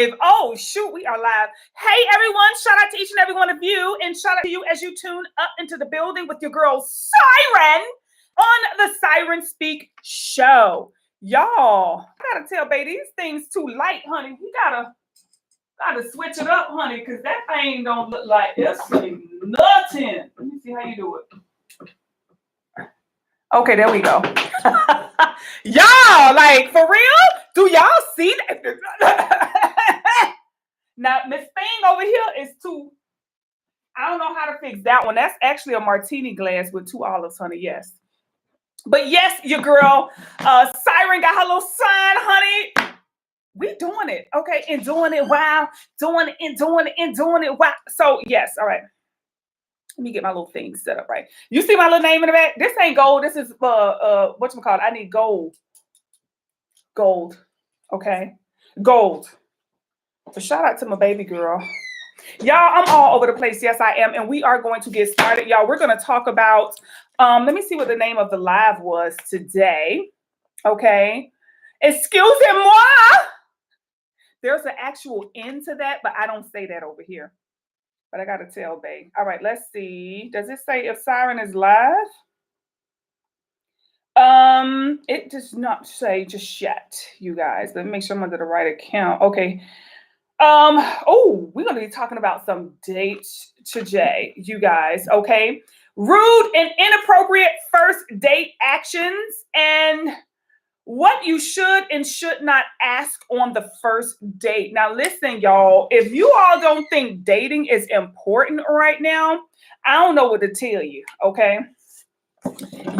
live. Oh, shoot, we are live. Hey, everyone. Shout out to each and every one of you. And shout out to you as you tune up into the building with your girl, Siren, on the Siren Speak show. Y'all, I gotta tell, baby, these things too light, honey. We gotta switch it up, honey, because that thing don't look like it's nothing. Let me see how you do it. Okay, there we go. Y'all, like, for real? Do y'all see that? Now, Miss Thing over here is too, I don't know how to fix that one. That's actually a martini glass with 2 olives, honey, yes. But yes, your girl, Siren got her little sign, honey. We doing it, okay? And doing it, wow. Doing it and doing it and doing it, wow. So, yes, all right. Let me get my little thing set up right. You see my little name in the back? This ain't gold. This is whatchamacallit? I need gold. Gold. Okay. Gold. But shout out to my baby girl. Y'all, I'm all over the place. Yes, I am. And we are going to get started. Y'all, we're going to talk about, let me see what the name of the live was today. Okay. Excusez-moi. There's an actual end to that, but I don't say that over here. But I got to tell, babe. All right, let's see. Does it say if Siren is live? It does not say just yet, you guys. Let me make sure I'm under the right account. Okay. Oh, we're going to be talking about some dates today, you guys. Okay. Rude and inappropriate first date actions and what you should and should not ask on the first date. Now, listen, y'all, if you all don't think dating is important right now, I don't know what to tell you, okay?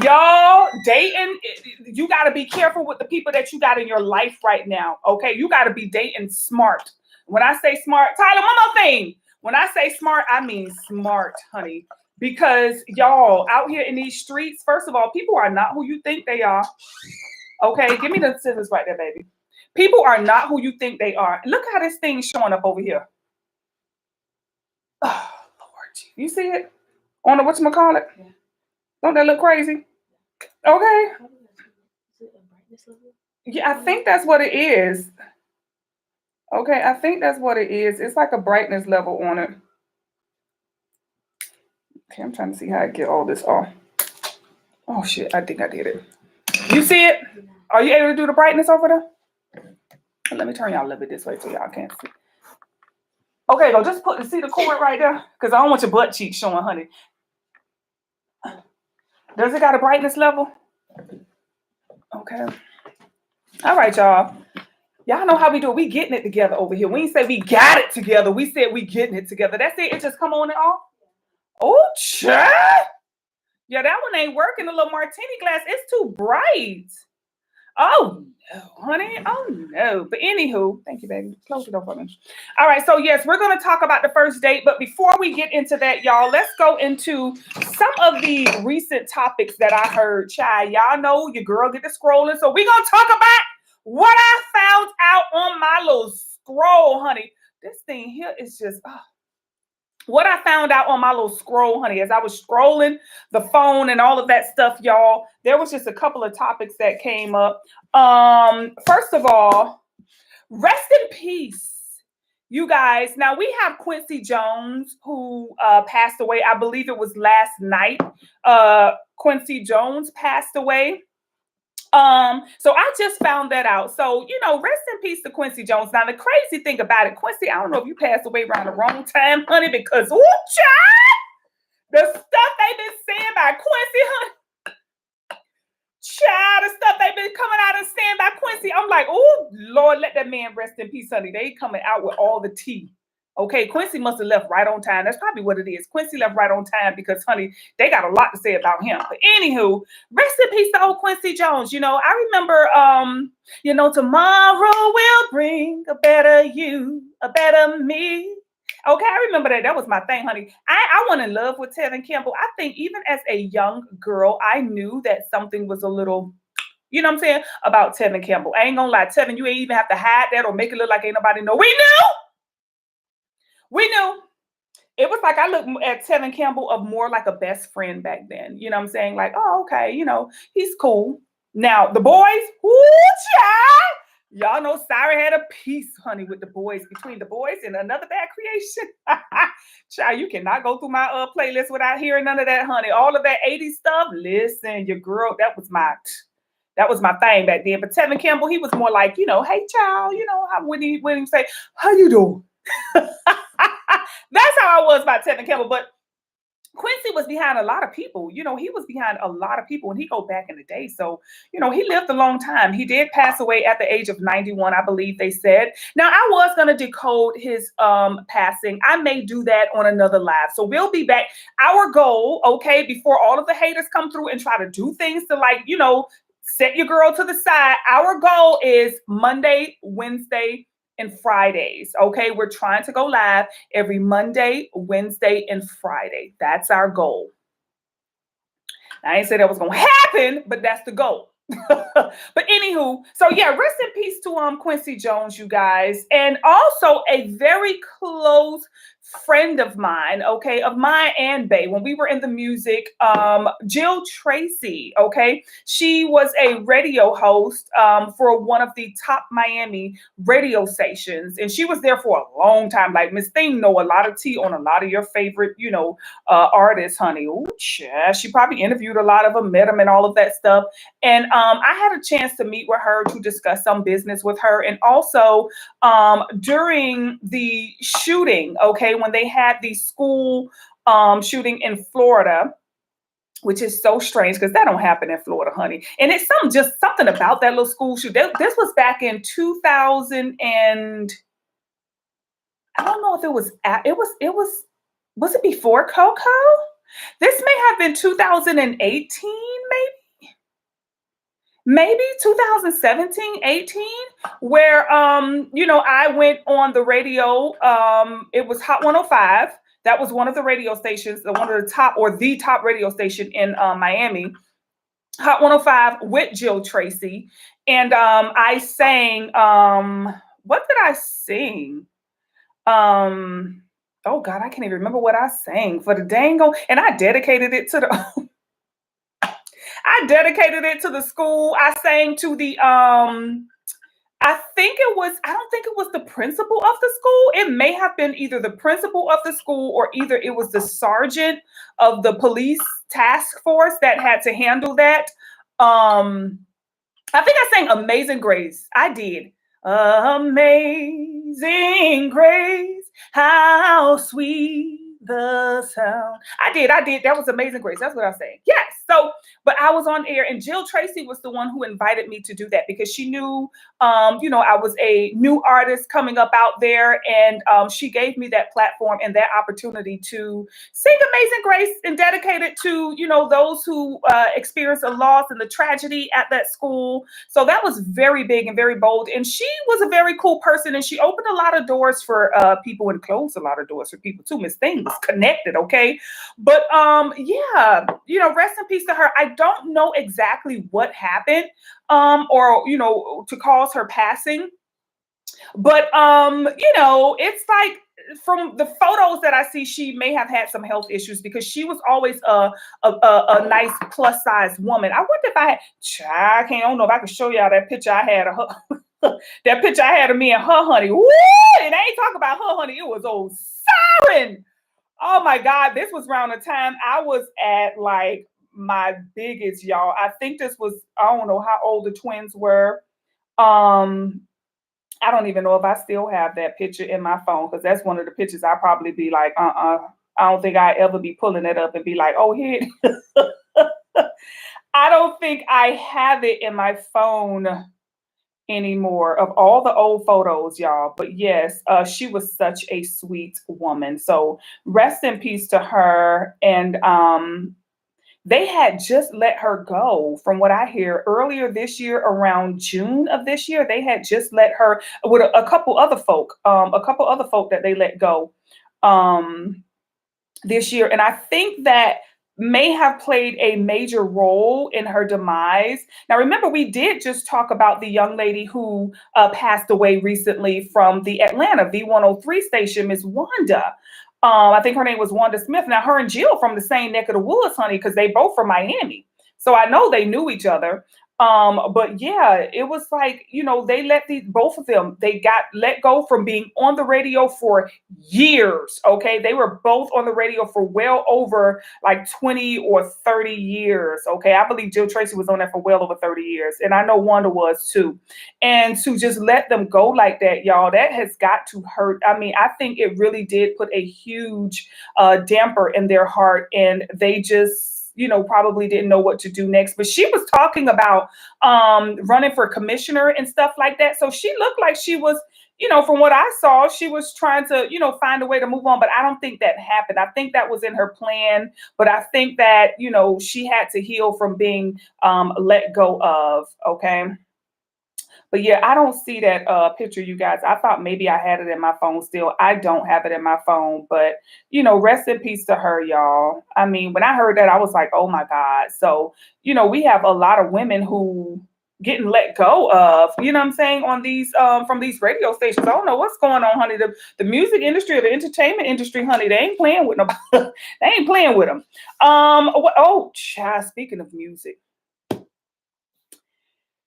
Y'all, dating, you got to be careful with the people that you got in your life right now, okay? You got to be dating smart. When I say smart, Tyler, one more thing. When I say smart, I mean smart, honey. Because, y'all, out here in these streets, first of all, people are not who you think they are. Okay, give me the scissors right there, baby. People are not who you think they are. Look how this thing's showing up over here. Oh, Lord. You see it? On the whatchamacallit? Yeah. Don't that look crazy? Okay. Yeah, I think that's what it is. Okay, I think that's what it is. It's like a brightness level on it. Okay, I'm trying to see how I get all this off. Oh, shit, I think I did it. You see it? Are you able to do the brightness over there? Let me turn y'all a little bit this way so y'all can't see. Okay, go just see the cord right there? Because I don't want your butt cheeks showing, honey. Does it got a brightness level? Okay. All right, y'all. Y'all know how we do it. We getting it together over here. We ain't say we got it together. We said we getting it together. That's it. It just come on and off. Oh, child. Yeah, that one ain't working. The little martini glass, it's too bright. Oh, no, honey. Oh, no. But anywho, thank you, baby. Close the door for me. All right. So, yes, we're going to talk about the first date. But before we get into that, y'all, let's go into some of the recent topics that I heard. Child, y'all know your girl get to scrolling. So we're going to talk about what I found out on my little scroll, honey. This thing here is just... what I found out on my little scroll, honey, as I was scrolling the phone and all of that stuff, y'all, there was just a couple of topics that came up. First of all, rest in peace, you guys. Now, we have Quincy Jones, who passed away. I believe it was last night. Quincy Jones passed away. So I just found that out. So, you know, rest in peace to Quincy Jones. Now, the crazy thing about it, Quincy, I don't know if you passed away around the wrong time, honey, because, ooh, child, the stuff they've been saying about Quincy, honey, child, the stuff they've been coming out and saying about Quincy, I'm like, oh, Lord, let that man rest in peace, honey. They coming out with all the tea. Okay, Quincy must have left right on time. That's probably what it is. Quincy left right on time because, honey, they got a lot to say about him. But anywho, rest in peace to old Quincy Jones. You know, I remember, you know, tomorrow will bring a better you, a better me. Okay, I remember that. That was my thing, honey. I went in love with Tevin Campbell. I think even as a young girl, I knew that something was a little... you know what I'm saying? About Tevin Campbell. I ain't gonna lie. Tevin, you ain't even have to hide that or make it look like ain't nobody know. We knew. We knew. It was like I looked at Tevin Campbell of more like a best friend back then. You know what I'm saying? Like, oh, okay, you know, he's cool. Now, the boys, whoo, child, Y'all know Sarah had a piece, honey, with the boys, between the boys and another bad creation. Child, you cannot go through my playlist without hearing none of that, honey. All of that 80s stuff. Listen, your girl, that was my thing back then. But Tevin Campbell, he was more like, hey child, how when he say, how you doing? That's how I was about Tevin Campbell. But Quincy was behind a lot of people. He was behind a lot of people, and he go back in the day. So, he lived a long time. He did pass away at the age of 91, I believe they said. Now, I was going to decode his passing. I may do that on another live. So we'll be back. Our goal, okay, before all of the haters come through and try to do things to set your girl to the side. Our goal is Monday, Wednesday, and Fridays. Okay, we're trying to go live every Monday, Wednesday, and Friday. That's our goal. I ain't say that was gonna happen, but that's the goal. But anywho, so yeah, rest in peace to Quincy Jones, you guys. And also a very close friend of mine, okay, of mine and Bay, when we were in the music, Jill Tracy, okay, she was a radio host for one of the top Miami radio stations, and she was there for a long time. Like Miss Thing know a lot of tea on a lot of your favorite, artists, honey. Ooh, yeah, she probably interviewed a lot of them, met them, and all of that stuff. And I had a chance to meet with her to discuss some business with her, and also during the shooting, okay, when they had the school shooting in Florida, which is so strange because that don't happen in Florida, honey. And it's something about that little school shoot. This was back in 2000, and I don't know if it was was it before Coco? This may have been 2018, maybe 2017, 18, where, I went on the radio. It was Hot 105. That was one of the radio stations, one of the top radio station in Miami. Hot 105 with Jill Tracy. And I sang, what did I sing? Oh God, I can't even remember what I sang for the dango. And I dedicated it to the I dedicated it to the school. I sang to the I don't think it was the principal of the school. It may have been either the principal of the school or either it was the sergeant of the police task force that had to handle that. I think I sang Amazing Grace. I did. Amazing Grace, how sweet the sound. I did. That was Amazing Grace. That's what I sang. Yes. So, but I was on air, and Jill Tracy was the one who invited me to do that because she knew, I was a new artist coming up out there, and she gave me that platform and that opportunity to sing Amazing Grace and dedicate it to, those who experienced a loss and the tragedy at that school. So that was very big and very bold. And she was a very cool person, and she opened a lot of doors for people and closed a lot of doors for people too. Miss Thing was connected, okay? But yeah, rest in peace to her. I don't know exactly what happened or to cause her passing, but it's like from the photos that I see, she may have had some health issues because she was always a nice plus size woman. I wonder if I don't know if I can show y'all that picture I had of her. That picture I had of me and her, honey. Woo! And I ain't talking about her, honey. It was old Siren. Oh my God, this was around the time I was at like my biggest, y'all. I think this was, I don't know how old the twins were. I don't even know if I still have that picture in my phone because that's one of the pictures I'll probably be like, I don't think I ever be pulling it up and be like, oh, here. I don't think I have it in my phone anymore of all the old photos, y'all. But yes, she was such a sweet woman. So rest in peace to her. And they had just let her go, from what I hear, earlier this year, around June of this year. They had just let her with a couple other folk that they let go this year. And I think that may have played a major role in her demise. Now, remember, we did just talk about the young lady who passed away recently from the Atlanta V103 station, Miss Wanda. I think her name was Wanda Smith. Now, her and Jill from the same neck of the woods, honey, because they both from Miami. So I know they knew each other. But yeah, it was like, they let these both of them, they got let go from being on the radio for years. Okay. They were both on the radio for well over like 20 or 30 years. Okay. I believe Jill Tracy was on there for well over 30 years. And I know Wanda was too. And to just let them go like that, y'all, that has got to hurt. I mean, I think it really did put a huge damper in their heart. And they just, probably didn't know what to do next. But she was talking about running for commissioner and stuff like that. So she looked like she was, from what I saw, she was trying to, find a way to move on. But I don't think that happened. I think that was in her plan. But I think that, she had to heal from being let go of. Okay. But yeah, I don't see that picture, you guys. I thought maybe I had it in my phone still. I don't have it in my phone, but rest in peace to her, y'all. I mean, when I heard that, I was like, oh my God. So, we have a lot of women who getting let go of, what I'm saying, on these from these radio stations. I don't know what's going on, honey. The music industry or the entertainment industry, honey, they ain't playing with them. They ain't playing with them. Child, speaking of music.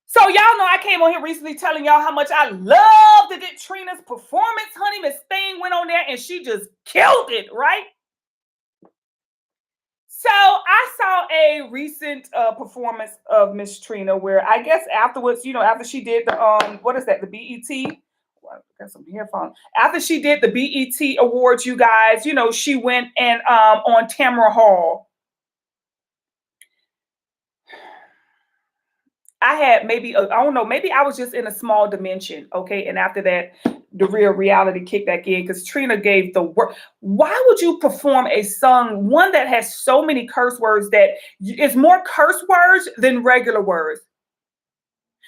So y'all know I came on here recently telling y'all how much I loved Trina's performance, honey. Miss Thing went on there and she just killed it, right? So I saw a recent performance of Miss Trina where I guess afterwards, after she did the what is that, the BET? Well, I got some headphones. After she did the BET Awards, you guys, she went and on Tamara Hall. I had maybe, I don't know, maybe I was just in a small dimension. Okay. And after that, the real reality kicked back in because Trina gave the word. Why would you perform a song, one that has so many curse words that is more curse words than regular words?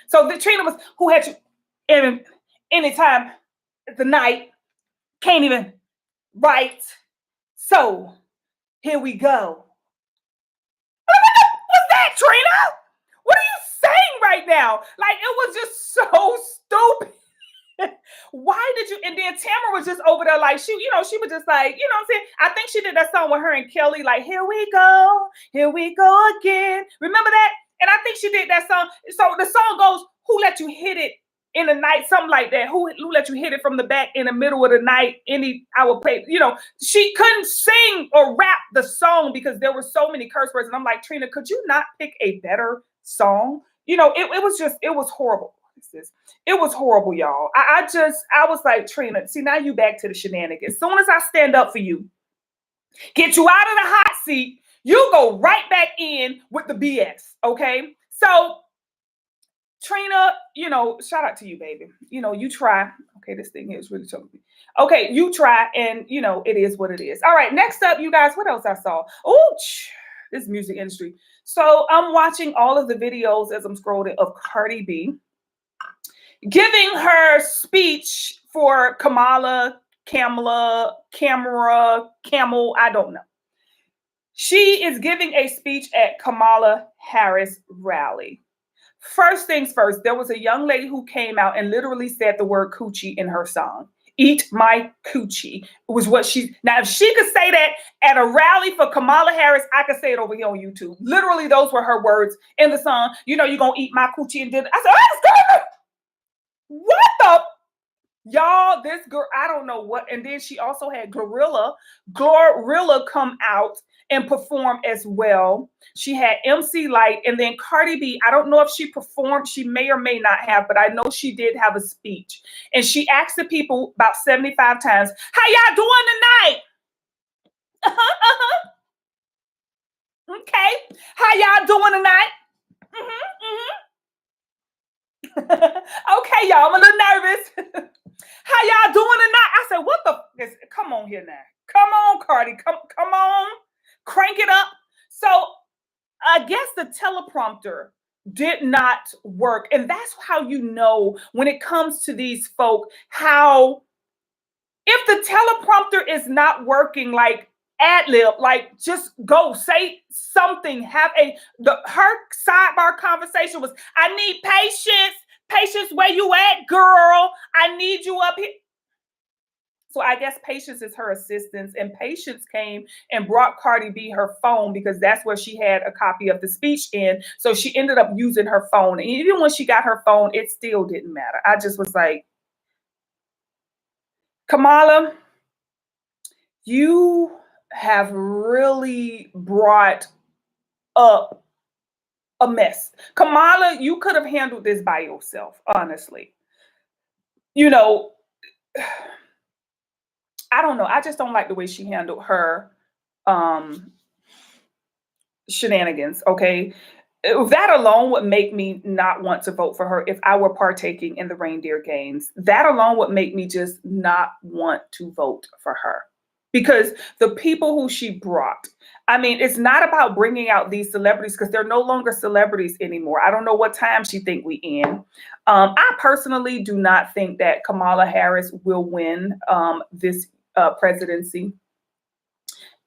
So the Trina was, who had you in any time the night, can't even write. So here we go. What's that, Trina? What are you saying right now? Like, it was just so stupid. Why did you? And then Tamara was just over there, like, she was just like, what I'm saying? I think she did that song with her and Kelly, like, here we go again. Remember that? And I think she did that song. So the song goes, who let you hit it in the night? Something like that. Who let you hit it from the back in the middle of the night? I would play, she couldn't sing or rap the song because there were so many curse words. And I'm like, Trina, could you not pick a better song? It was horrible. It was horrible, y'all. I was like, Trina, see, now you back to the shenanigans. As soon as I stand up for you, get you out of the hot seat, you go right back in with the BS. Okay. So Trina, shout out to you, baby. You try. Okay, this thing here is really choking me. Okay, you try, and it is what it is. All right, next up, you guys, what else I saw? Oh, this music industry. So I'm watching all of the videos as I'm scrolling of Cardi B giving her speech for Camel, I don't know. She is giving a speech at Kamala Harris rally. First things first, there was a young lady who came out and literally said the word coochie in her song. Eat my coochie was what she. Now, if she could say that at a rally for Kamala Harris, I could say it over here on YouTube. Literally, those were her words in the song. You're gonna eat my coochie and did. I said, oh, what the? Y'all, this girl, I don't know what. And then she also had Glorilla come out and perform as well. She had MC Light, and then Cardi B. I don't know if she performed. She may or may not have, but I know she did have a speech. And she asked the people about 75 times, how y'all doing tonight? Okay. How y'all doing tonight? Okay, y'all, I'm a little nervous. How y'all doing tonight? I said, what the? Come on here now. Come on, Cardi. Come on. Crank it up. So I guess the teleprompter did not work. And that's how when it comes to these folk, how if the teleprompter is not working, ad lib, just go say something. Have her sidebar conversation was, I need patience. Patience, where you at, girl? I need you up here. So I guess Patience is her assistant, and Patience came and brought Cardi B her phone because that's where she had a copy of the speech in. So she ended up using her phone. And even when she got her phone, it still didn't matter. I just was like, Kamala, you have really brought up a mess. Kamala, you could have handled this by yourself, honestly. You know, I don't know. I just don't like the way she handled her um shenanigans. Okay. That alone would make me not want to vote for her if I were partaking in the reindeer games. That alone would make me just not want to vote for her because the people who she brought, I mean, it's not about bringing out these celebrities because they're no longer celebrities anymore. I don't know what time she think we in. I personally do not think that Kamala Harris will win this presidency.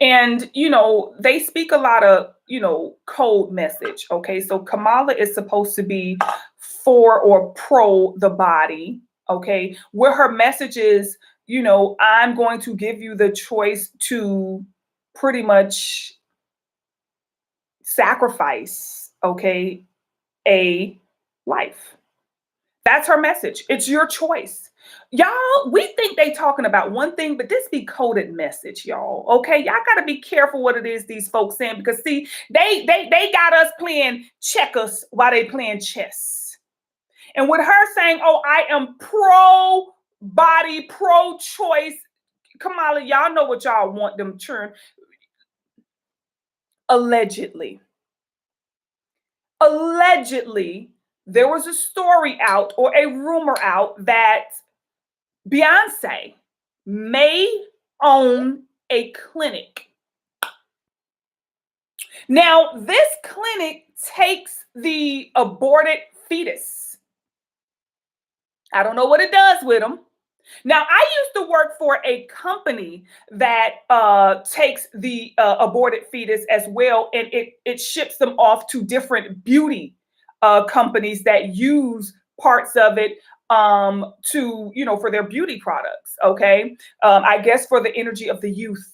And, they speak a lot of, code message. Okay. So Kamala is supposed to be for or pro the body. Okay. Where her message is, I'm going to give you the choice to pretty much sacrifice, okay, a life. That's her message. It's your choice. Y'all, we think they talking about one thing, but this be coded message, y'all. Okay, y'all got to be careful what it is these folks saying because see, they got us playing checkers while they playing chess. And with her saying, "Oh, I am pro body, pro choice," Kamala, y'all know what y'all want them to turn. Allegedly, there was a story out or a rumor out that Beyonce may own a clinic. Now, this clinic takes the aborted fetus. I don't know what it does with them. Now, I used to work for a company that takes the aborted fetus as well, and it ships them off to different beauty companies that use parts of it to, for their beauty products. Okay. I guess for the energy of the youth.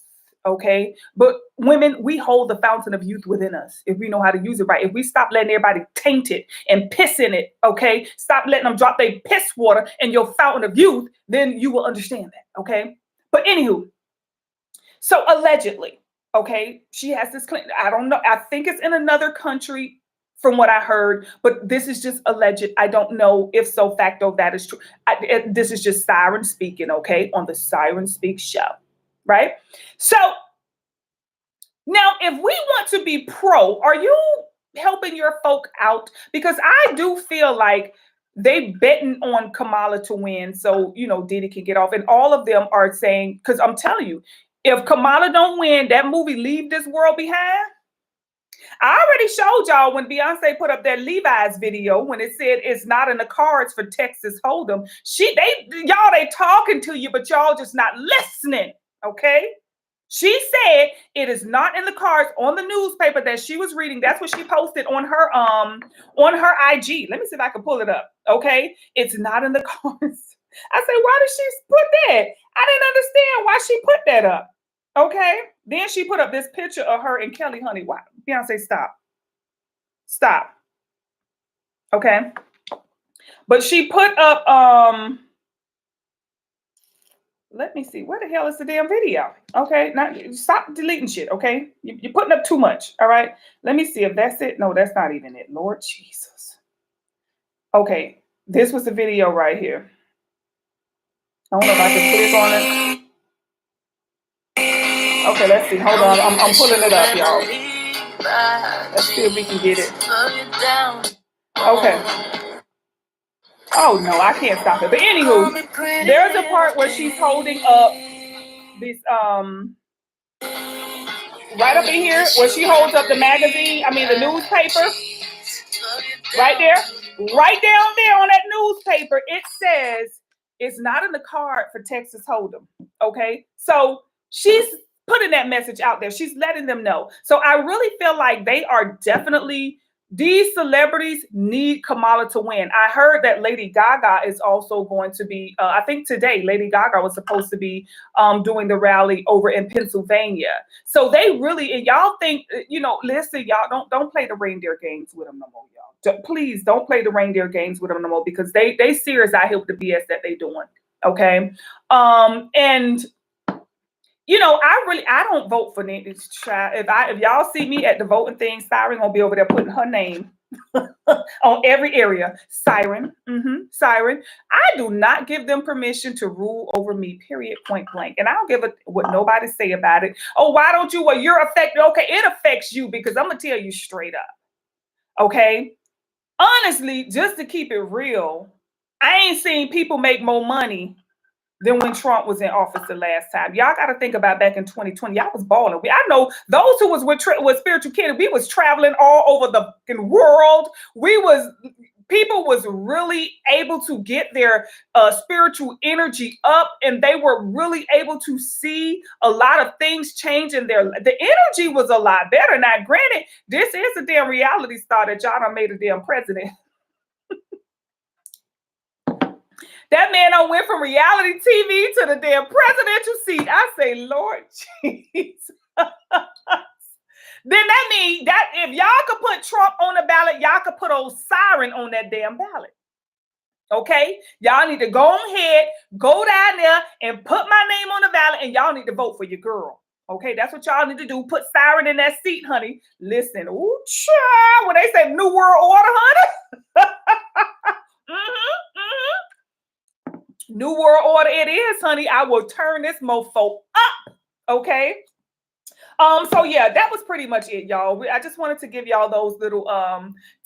Okay. But women, we hold the fountain of youth within us if we know how to use it right. If we stop letting everybody taint it and piss in it, okay, stop letting them drop their piss water in your fountain of youth, then you will understand that. Okay. But anywho, so allegedly, okay, she has this clinic. I don't know. I think it's in another country from what I heard, but this is just alleged. I don't know if so facto that is true. This is just Siren speaking, okay, on the Siren Speak show, right? So now, if we want to be pro, are you helping your folk out? Because I do feel like they betting on Kamala to win, so Diddy can get off, and all of them are saying, because I'm telling you, if Kamala don't win, that movie Leave This World Behind. I already showed y'all when Beyonce put up that Levi's video when it said it's not in the cards for Texas Hold'em. They talking to you, but y'all just not listening. Okay. She said it is not in the cards on the newspaper that she was reading. That's what she posted on her IG. Let me see if I can pull it up. Okay. It's not in the cards. I said, why did she put that? I didn't understand why she put that up. Okay. Then she put up this picture of her and Kelly Honey. Why? Beyonce, stop. Stop. Okay. But she put up, let me see. Where the hell is the damn video? Okay. Now stop deleting shit. Okay. You're putting up too much. All right. Let me see if that's it. No, that's not even it. Lord Jesus. Okay. This was the video right here. I don't know if I can click on it. Okay, let's see. Hold on. I'm pulling it up, y'all. Let's see if we can get it. Okay. Oh, no, I can't stop it. But anywho, there's a part where she's holding up this, right up in here, where she holds up the magazine, the newspaper. Right there. Right down there on that newspaper, it says it's not in the card for Texas Hold'em. Okay. So she's putting that message out there. She's letting them know. So I really feel like they are definitely These celebrities need Kamala to win. I heard that Lady Gaga is also going to be, I think today, Lady Gaga was supposed to be doing the rally over in Pennsylvania. So they really, and y'all think, listen, y'all don't play the reindeer games with them no more, y'all. Please don't play the reindeer games with them no more because they serious out here with the BS that they doing. Okay. And I don't vote for Nancy's child. If y'all see me at the voting thing, Siren gonna be over there putting her name on every area. Siren, Siren. I do not give them permission to rule over me. Period. Point blank. And I don't give a what nobody say about it. Oh, why don't you? Well, you're affected. Okay, it affects you because I'm gonna tell you straight up. Okay, honestly, just to keep it real, I ain't seen people make more money than when Trump was in office the last time. Y'all got to think about back in 2020. Y'all was balling. I know those who was with Spiritual Kennedy, we was traveling all over the world. People was really able to get their spiritual energy up, and they were really able to see a lot of things change in the energy was a lot better. Now, granted, this is a damn reality star that y'all done made a damn president. That man done went from reality TV to the damn presidential seat. I say, Lord Jesus. Then that means that if y'all could put Trump on the ballot, y'all could put old Siren on that damn ballot. Okay? Y'all need to go ahead, go down there and put my name on the ballot, and y'all need to vote for your girl. Okay, that's what y'all need to do. Put Siren in that seat, honey. Listen, ooh, child, when they say New World Order, honey. New World Order it is, honey. I will turn this mofo up. Okay. So yeah, that was pretty much it, y'all. I just wanted to give y'all those little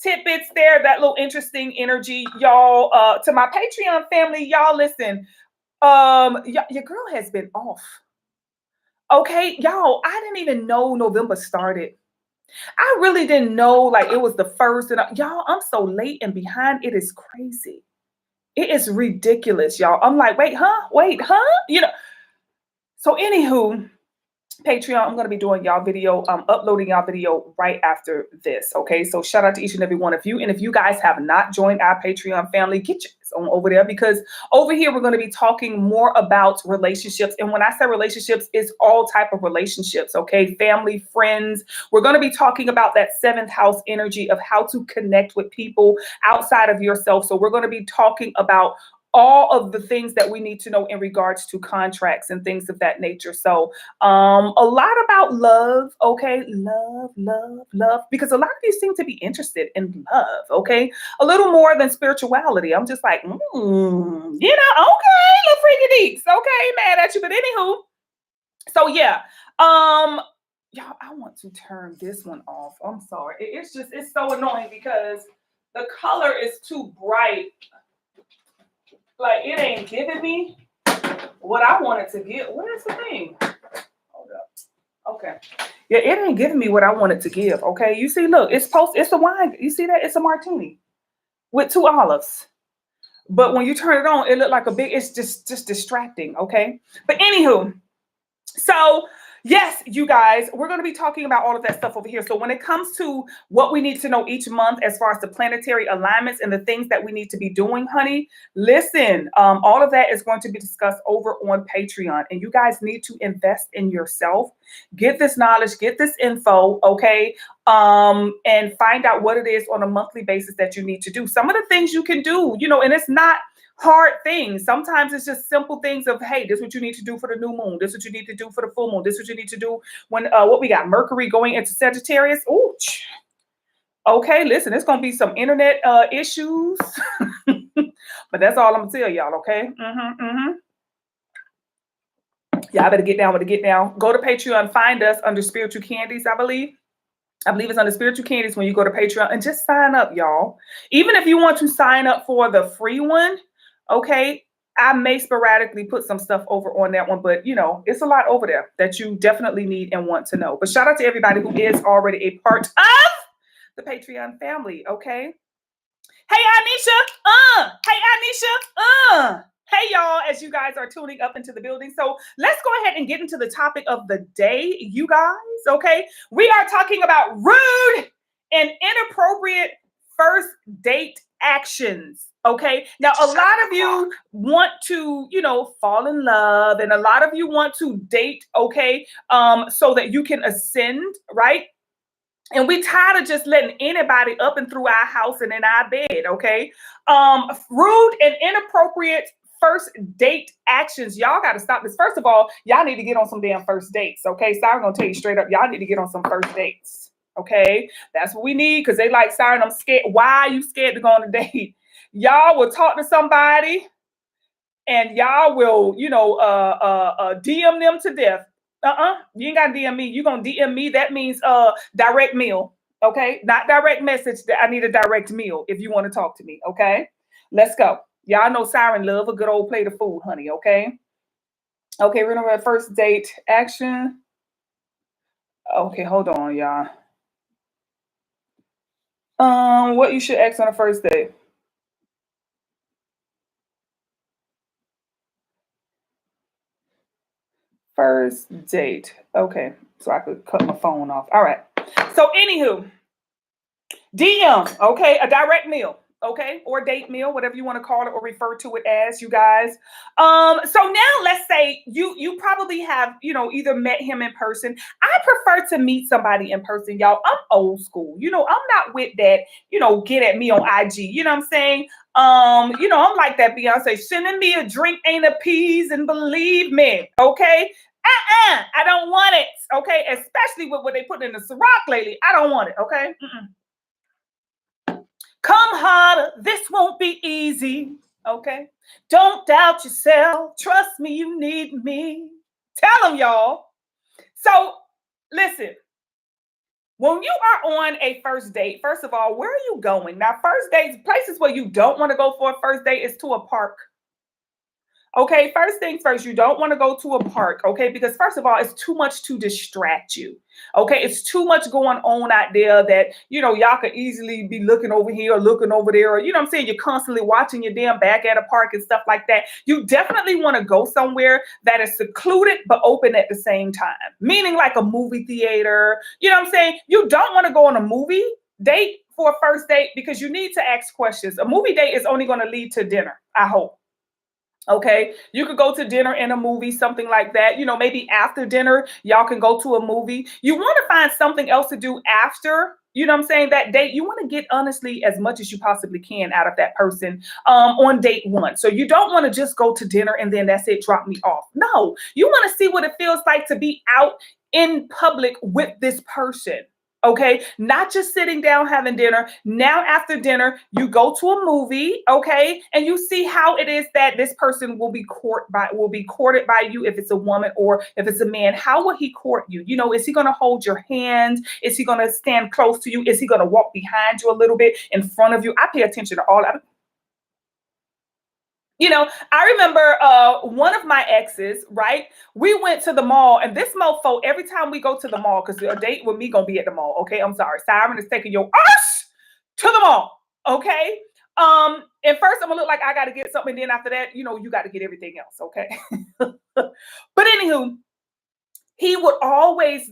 tidbits there, that little interesting energy, y'all. To my Patreon family, y'all listen. Your girl has been off. Okay, y'all, I didn't even know November started. I really didn't know like it was the first. And y'all, I'm so late and behind. It is crazy. It is ridiculous, y'all. I'm like, wait, huh? So anywho, Patreon, I'm going to be doing y'all video, uploading y'all video right after this. Okay. So shout out to each and every one of you. And if you guys have not joined our Patreon family, get your ass on over there because over here, we're going to be talking more about relationships. And when I say relationships, it's all type of relationships. Okay. Family, friends. We're going to be talking about that 7th house energy of how to connect with people outside of yourself. So we're going to be talking about all of the things that we need to know in regards to contracts and things of that nature. So a lot about love, okay? Love, because a lot of you seem to be interested in love, okay? A little more than spirituality. I'm just like, okay, little freaky deeks, okay, mad at you. But anywho, so yeah, y'all, I want to turn this one off. I'm sorry. It's so annoying because the color is too bright. Like it ain't giving me what I wanted to give. Where's the thing? Hold up. Okay. Yeah, it ain't giving me what I wanted to give. Okay. You see, look, it's a wine. You see that? It's a martini with 2 olives. But when you turn it on, it looked like it's just distracting. Okay. But anywho, so yes, you guys, we're going to be talking about all of that stuff over here. So when it comes to what we need to know each month, as far as the planetary alignments and the things that we need to be doing, honey, listen, all of that is going to be discussed over on Patreon. And you guys need to invest in yourself, get this knowledge, get this info, okay? And find out what it is on a monthly basis that you need to do. Some of the things you can do, and it's not hard things. Sometimes it's just simple things of, hey, this is what you need to do for the new moon. This is what you need to do for the full moon. This is what you need to do when what we got, Mercury going into Sagittarius. Ooh, okay, listen, it's gonna be some internet issues, but that's all I'm gonna tell y'all. Okay, Y'all better get down with the get down. Go to Patreon, find us under Spiritual Candies, I believe it's under Spiritual Candies when you go to Patreon, and just sign up, y'all. Even if you want to sign up for the free one, okay, I may sporadically put some stuff over on that one, but it's a lot over there that you definitely need and want to know. But shout out to everybody who is already a part of the Patreon family, okay? Hey, Anisha, hey, y'all, as you guys are tuning up into the building. So let's go ahead and get into the topic of the day, you guys, okay? We are talking about rude and inappropriate first date actions. Okay. Now, a lot of you want to, fall in love, and a lot of you want to date, okay, so that you can ascend, right? And we tired of just letting anybody up and through our house and in our bed, okay? Rude and inappropriate first date actions. Y'all got to stop this. First of all, y'all need to get on some damn first dates, okay? So I'm going to tell you straight up, y'all need to get on some first dates, okay? That's what we need, because they like, sorry, I'm scared. Why are you scared to go on a date? Y'all will talk to somebody and y'all will, DM them to death. You ain't got to DM me. You're going to DM me. That means direct mail, okay? Not direct message. I need a direct mail if you want to talk to me, okay? Let's go. Y'all know Siren love a good old plate of food, honey, okay? Okay, we're going to first date action. Okay, hold on, y'all. What you should ask on a first date? First date. Okay, so I could cut my phone off. All right. So, anywho, DM, okay, a direct mail, okay, or date meal, whatever you want to call it or refer to it as, you guys. So now let's say you probably have, either met him in person. I prefer to meet somebody in person, y'all. I'm old school. I'm not with that, get at me on IG. You know what I'm saying? I'm like that Beyonce, sending me a drink ain't appease, and believe me, okay? I don't want it, okay? Especially with what they put in the Ciroc lately. I don't want it, okay? Come harder, this won't be easy, okay? Don't doubt yourself. Trust me, you need me. Tell them, y'all. So, listen, when you are on a first date, first of all, where are you going? Now, first dates, places where you don't want to go for a first date is to a park. Okay, first things first, you don't want to go to a park, okay? Because first of all, it's too much to distract you. Okay, it's too much going on out there that, y'all could easily be looking over here or looking over there, or, what I'm saying? You're constantly watching your damn back at a park and stuff like that. You definitely want to go somewhere that is secluded but open at the same time, meaning like a movie theater. You know what I'm saying? You don't want to go on a movie date for a first date because you need to ask questions. A movie date is only going to lead to dinner, I hope. Okay, you could go to dinner and a movie, something like that. Maybe after dinner, y'all can go to a movie. You want to find something else to do after, that date. You want to get honestly as much as you possibly can out of that person on date one. So you don't want to just go to dinner and then that's it, drop me off. No, you want to see what it feels like to be out in public with this person. Okay, not just sitting down having dinner. Now, after dinner, you go to a movie, okay, and you see how it is that this person will be courted by you if it's a woman or if it's a man. How will he court you? Is he going to hold your hand? Is he going to stand close to you? Is he going to walk behind you a little bit, in front of you? I pay attention to all that. I remember one of my exes, right? We went to the mall, and this mofo, every time we go to the mall, because a date with me gonna be at the mall, okay? I'm sorry. Siren is taking your ass to the mall, okay? And first I'm gonna look like I gotta get something, then after that, you gotta get everything else, okay? But anywho, he would always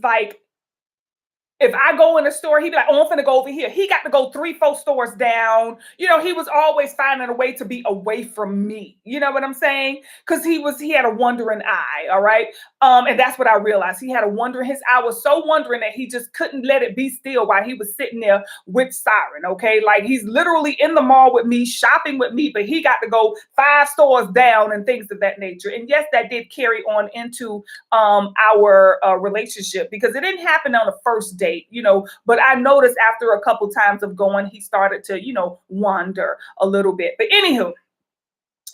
if I go in a store, he'd be like, oh, I'm finna go over here. He got to go 3-4 stores down. He was always finding a way to be away from me. You know what I'm saying? Because he had a wandering eye, all right? And that's what I realized. He had a wandering, his eye was so wandering that he just couldn't let it be still while he was sitting there with Siren, okay? Like, he's literally in the mall with me, shopping with me, but he got to go 5 stores down and things of that nature. And yes, that did carry on into our relationship, because it didn't happen on the first date. But I noticed after a couple times of going, he started to, wander a little bit. But anywho,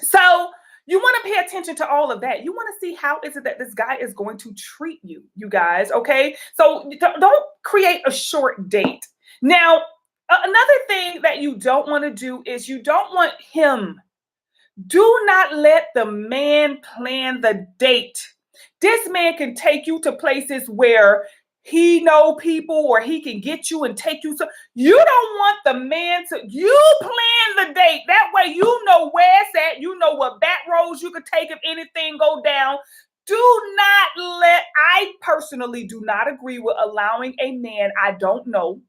so you want to pay attention to all of that. You want to see how is it that this guy is going to treat you, you guys, okay? So don't create a short date. Now, another thing that you don't want to do is you don't want him. Do not let the man plan the date. This man can take you to places where he know people, or he can get you and take you. So you don't want the man to, you plan the date. That way you know where it's at. You know what back roads you could take if anything go down. I personally do not agree with allowing a man I don't know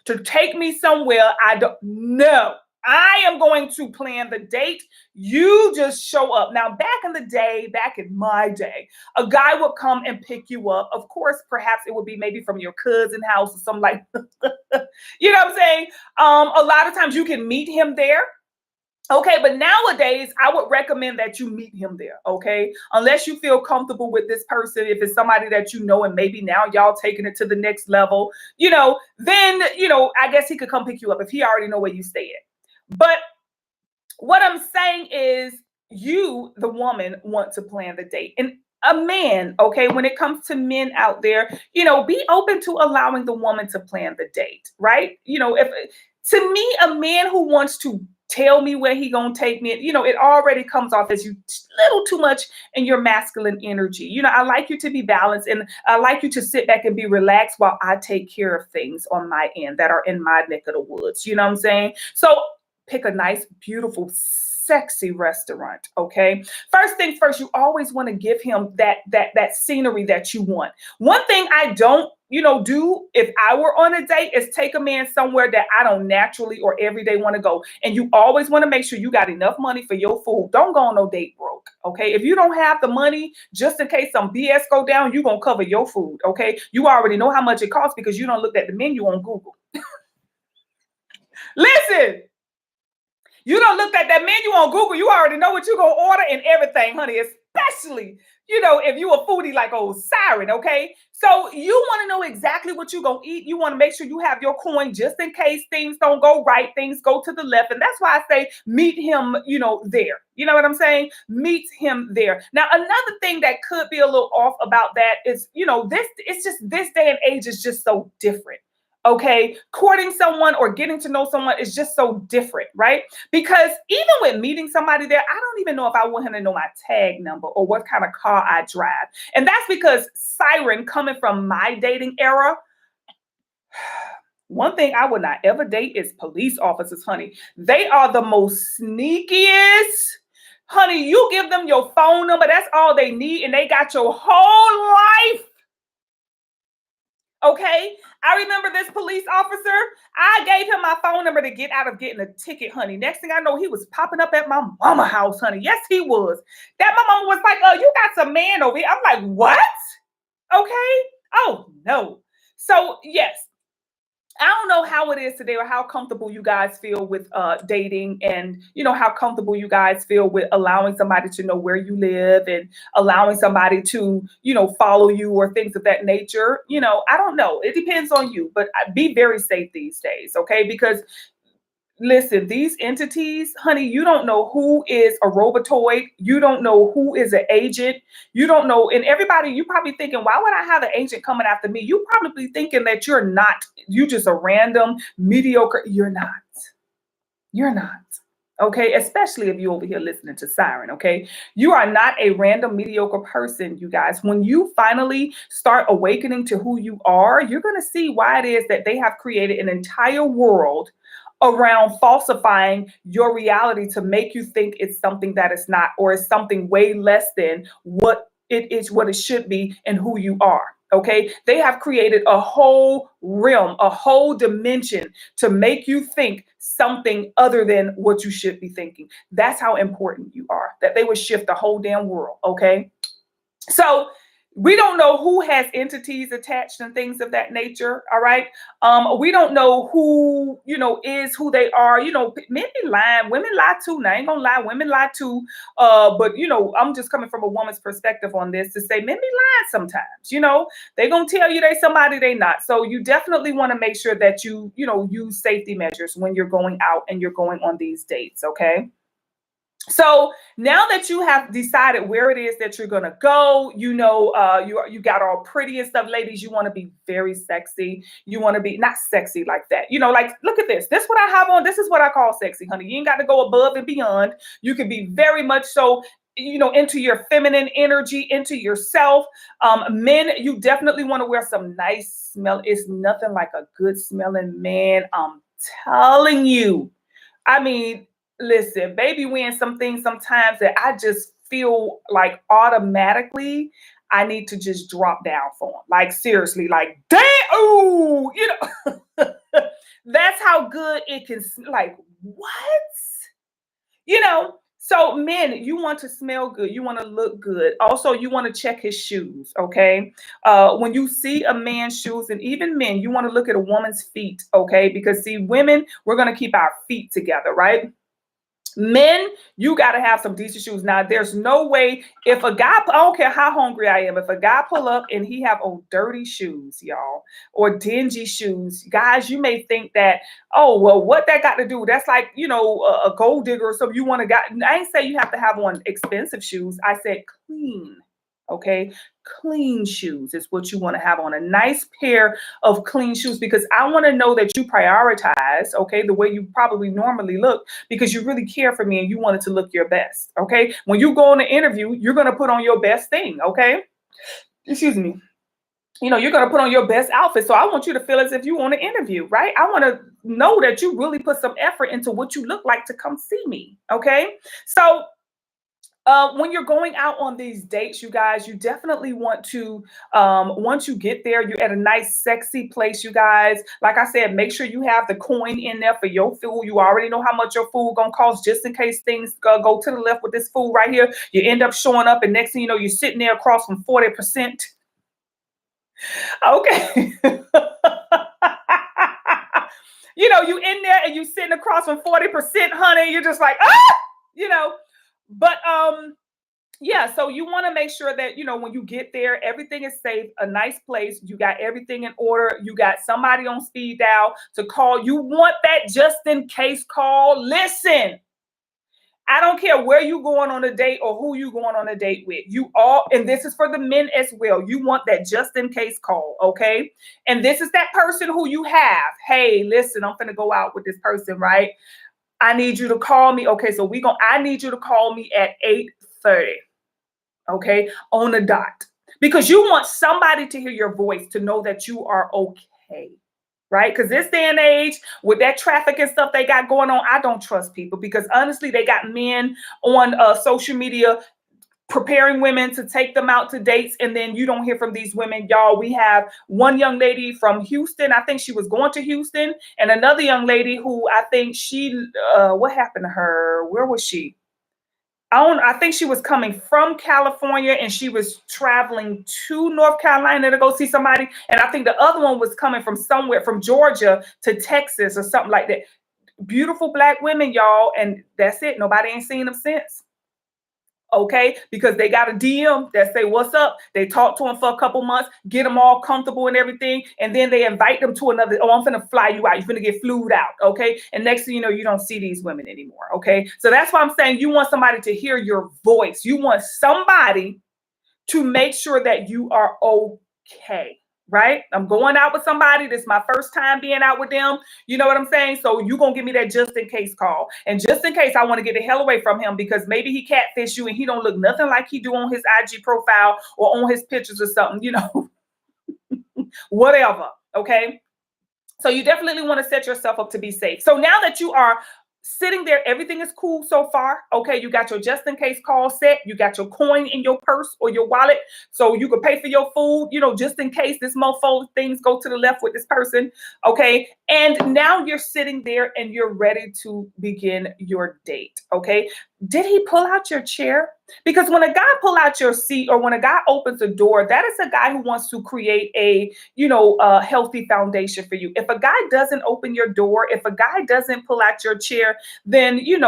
to take me somewhere I don't know. I am going to plan the date. You just show up. Now, back in the day, back in my day, a guy would come and pick you up. Of course, perhaps it would be maybe from your cousin's house or something like, you know what I'm saying? A lot of times you can meet him there. Okay, but nowadays I would recommend that you meet him there, okay? Unless you feel comfortable with this person, if it's somebody that you know and maybe now y'all taking it to the next level, then, I guess he could come pick you up if he already know where you stay at. But what I'm saying is you, the woman, want to plan the date. And a man, okay, when it comes to men out there, be open to allowing the woman to plan the date, right? If to me, a man who wants to tell me where he gonna take me, it already comes off as you little too much in your masculine energy. I like you to be balanced, and I like you to sit back and be relaxed while I take care of things on my end that are in my neck of the woods. You know what I'm saying? So pick a nice, beautiful, sexy restaurant. Okay. First things first, you always want to give him that scenery that you want. One thing I don't, do if I were on a date is take a man somewhere that I don't naturally or every day want to go. And you always want to make sure you got enough money for your food. Don't go on no date broke. Okay. If you don't have the money, just in case some BS go down, you're going to cover your food. Okay. You already know how much it costs because you don't look at the menu on Google. Listen. You don't look at that menu on Google. You already know what you're going to order and everything, honey, especially, if you a foodie like old Siren, okay? So you want to know exactly what you're going to eat. You want to make sure you have your coin just in case things don't go right, things go to the left. And that's why I say meet him, there. You know what I'm saying? Meet him there. Now, another thing that could be a little off about that is, this day and age is just so different. Okay, courting someone or getting to know someone is just so different, right? Because even with meeting somebody there, I don't even know if I want him to know my tag number or what kind of car I drive. And that's because Siren, coming from my dating era, one thing I would not ever date is police officers, honey. They are the most sneakiest. Honey, you give them your phone number, that's all they need, and they got your whole life. Okay, I remember this police officer. I gave him my phone number to get out of getting a ticket, honey. Next thing I know, he was popping up at my mama house, honey. Yes, he was. That my mama was like, "Oh, you got some man over here." I'm like, "What?" Okay. Oh no. So yes, I don't know how it is today or how comfortable you guys feel with dating, and how comfortable you guys feel with allowing somebody to know where you live and allowing somebody to follow you or things of that nature. I don't know, it depends on you, but be very safe these days, okay? Because listen, these entities, honey, you don't know who is a robotoid. You don't know who is an agent. You don't know. And everybody, you probably thinking, why would I have an agent coming after me? You probably thinking that you just a random, mediocre. You're not. You're not. Okay. Especially if you're over here listening to Siren. Okay. You are not a random, mediocre person, you guys. When you finally start awakening to who you are, you're going to see why it is that they have created an entire world around falsifying your reality to make you think it's something that it's not, or it's something way less than what it is, what it should be, and who you are. Okay, they have created a whole realm, a whole dimension to make you think something other than what you should be thinking. That's how important you are, that they would shift the whole damn world. Okay, so we don't know who has entities attached and things of that nature. All right. We don't know who, is who they are. Men be lying, women lie too. Now, I ain't gonna lie, women lie too. But I'm just coming from a woman's perspective on this to say men be lying sometimes. They gonna tell you they somebody they not. So you definitely want to make sure that you use safety measures when you're going out and you're going on these dates. Okay. So now that you have decided where it is that you're going to go, you got all pretty and stuff, ladies, you want to be very sexy. You want to be not sexy like that. Like, look at this. This is what I have on. This is what I call sexy, honey. You ain't got to go above and beyond. You can be very much so, into your feminine energy, into yourself. Men, you definitely want to wear some nice smell. It's nothing like a good smelling man. I'm telling you. I mean, listen, baby wearing some things sometimes that I just feel like automatically I need to just drop down for him. Like seriously, like damn, ooh, That's how good it can like what? You know, so men, you want to smell good, you want to look good. Also, you want to check his shoes, okay? When you see a man's shoes, and even men, you want to look at a woman's feet, okay? Because see, women, we're gonna keep our feet together, right? Men, you got to have some decent shoes. Now, there's no way if a guy, I don't care how hungry I am, if a guy pull up and he have on dirty shoes, y'all, or dingy shoes, guys, you may think that, oh, well, what that got to do? That's like, a gold digger or something. You want to got, I ain't say you have to have on expensive shoes. I said clean. Okay, clean shoes is what you want to have on, a nice pair of clean shoes, because I want to know that you prioritize, okay, the way you probably normally look, because you really care for me and you want it to look your best. Okay, when you go on an interview, you're going to put on your best thing. Okay, excuse me. You're going to put on your best outfit. So I want you to feel as if you want to interview, right? I want to know that you really put some effort into what you look like to come see me. Okay, so when you're going out on these dates, you guys, you definitely want to, once you get there, you're at a nice, sexy place, you guys. Like I said, make sure you have the coin in there for your food. You already know how much your food gonna cost, just in case things go to the left with this food right here. You end up showing up, and next thing you know, you're sitting there across from 40%. Okay. You in there and you sitting across from 40%, honey. You're just like, you know. But yeah, so you want to make sure that when you get there, everything is safe, a nice place, you got everything in order, you got somebody on speed dial to call. You want that just in case call. Listen, I don't care where you going on a date or who you going on a date with. You all, and this is for the men as well. You want that just in case call, okay? And this is that person who you have. Hey, listen, I'm finna go out with this person, right? I need you to call me. Okay, so I need you to call me at 8:30. Okay, on the dot. Because you want somebody to hear your voice, to know that you are okay. Right? Because this day and age, with that traffic and stuff they got going on, I don't trust people, because honestly, they got men on social media preparing women to take them out to dates, and then you don't hear from these women. Y'all, we have one young lady from Houston. I think she was going to Houston, and another young lady who I think what happened to her? Where was she? I think she was coming from California and she was traveling to North Carolina to go see somebody. And I think the other one was coming from somewhere from Georgia to Texas or something like that. Beautiful Black women, y'all. And that's it. Nobody ain't seen them since. Okay, because they got a DM that say what's up. They talk to them for a couple months, get them all comfortable and everything, and then they invite them to another. Oh, I'm gonna fly you out. You're gonna get flued out. Okay, and next thing you know, you don't see these women anymore. Okay, so that's why I'm saying you want somebody to hear your voice. You want somebody to make sure that you are okay. Right? I'm going out with somebody. This is my first time being out with them. You know what I'm saying? So you're going to give me that just in case call. And just in case, I want to get the hell away from him, because maybe he catfish you and he don't look nothing like he do on his IG profile or on his pictures or something, whatever. Okay. So you definitely want to set yourself up to be safe. So now that you are sitting there, everything is cool so far. Okay, you got your just in case call set. You got your coin in your purse or your wallet, so you can pay for your food, just in case this mofo things go to the left with this person. Okay, and now you're sitting there and you're ready to begin your date. Okay, did he pull out your chair? Because when a guy pull out your seat, or when a guy opens a door, that is a guy who wants to create a healthy foundation for you. If a guy doesn't open your door, if a guy doesn't pull out your chair, then you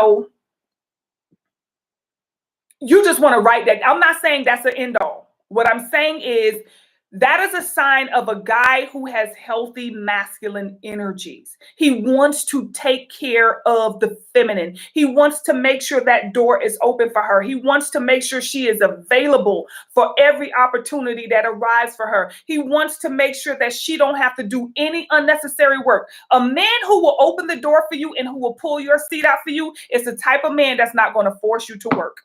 just want to write that. I'm not saying that's an end all. What I'm saying is that is a sign of a guy who has healthy masculine energies. He wants to take care of the feminine. He wants to make sure that door is open for her. He wants to make sure she is available for every opportunity that arrives for her. He wants to make sure that she don't have to do any unnecessary work. A man who will open the door for you and who will pull your seat out for you is the type of man that's not going to force you to work.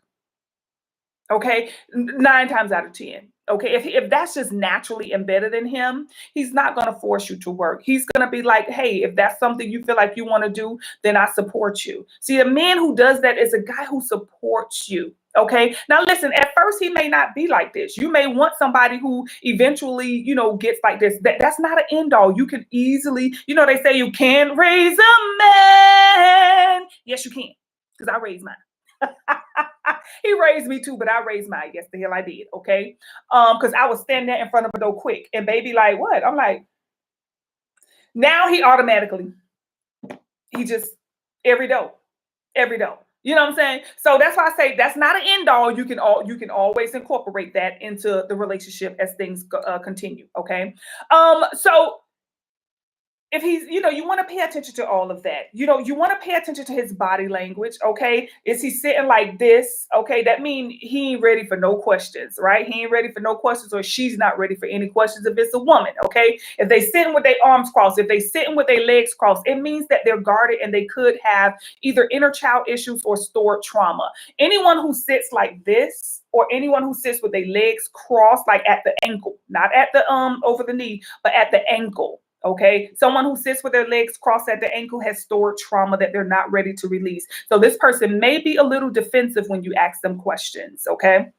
Okay, 9 times out of 10. Okay, if that's just naturally embedded in him, he's not going to force you to work. He's going to be like, hey, if that's something you feel like you want to do, then I support you. See, a man who does that is a guy who supports you. Okay. Now, listen, at first, he may not be like this. You may want somebody who eventually, gets like this. That's not an end all. You can easily, they say you can raise a man. Yes, you can. Because I raised mine. He raised me too, but I raised mine. Yes, the hell I did. Okay. Because I was standing there in front of a door quick. And baby, like, what? I'm like, now he automatically, he just, every door. Every door. You know what I'm saying? So that's why I say that's not an end all. You can always incorporate that into the relationship as things continue. Okay. So if he's, you want to pay attention to all of that. You want to pay attention to his body language. Okay. Is he sitting like this? Okay. That means he ain't ready for no questions, right? He ain't ready for no questions, or she's not ready for any questions if it's a woman. Okay. If they sitting with their arms crossed, if they sitting with their legs crossed, it means that they're guarded and they could have either inner child issues or stored trauma. Anyone who sits like this, or anyone who sits with their legs crossed, like at the ankle, not at the over the knee, but at the ankle. Okay. Someone who sits with their legs crossed at the ankle has stored trauma that they're not ready to release. So this person may be a little defensive when you ask them questions. Okay.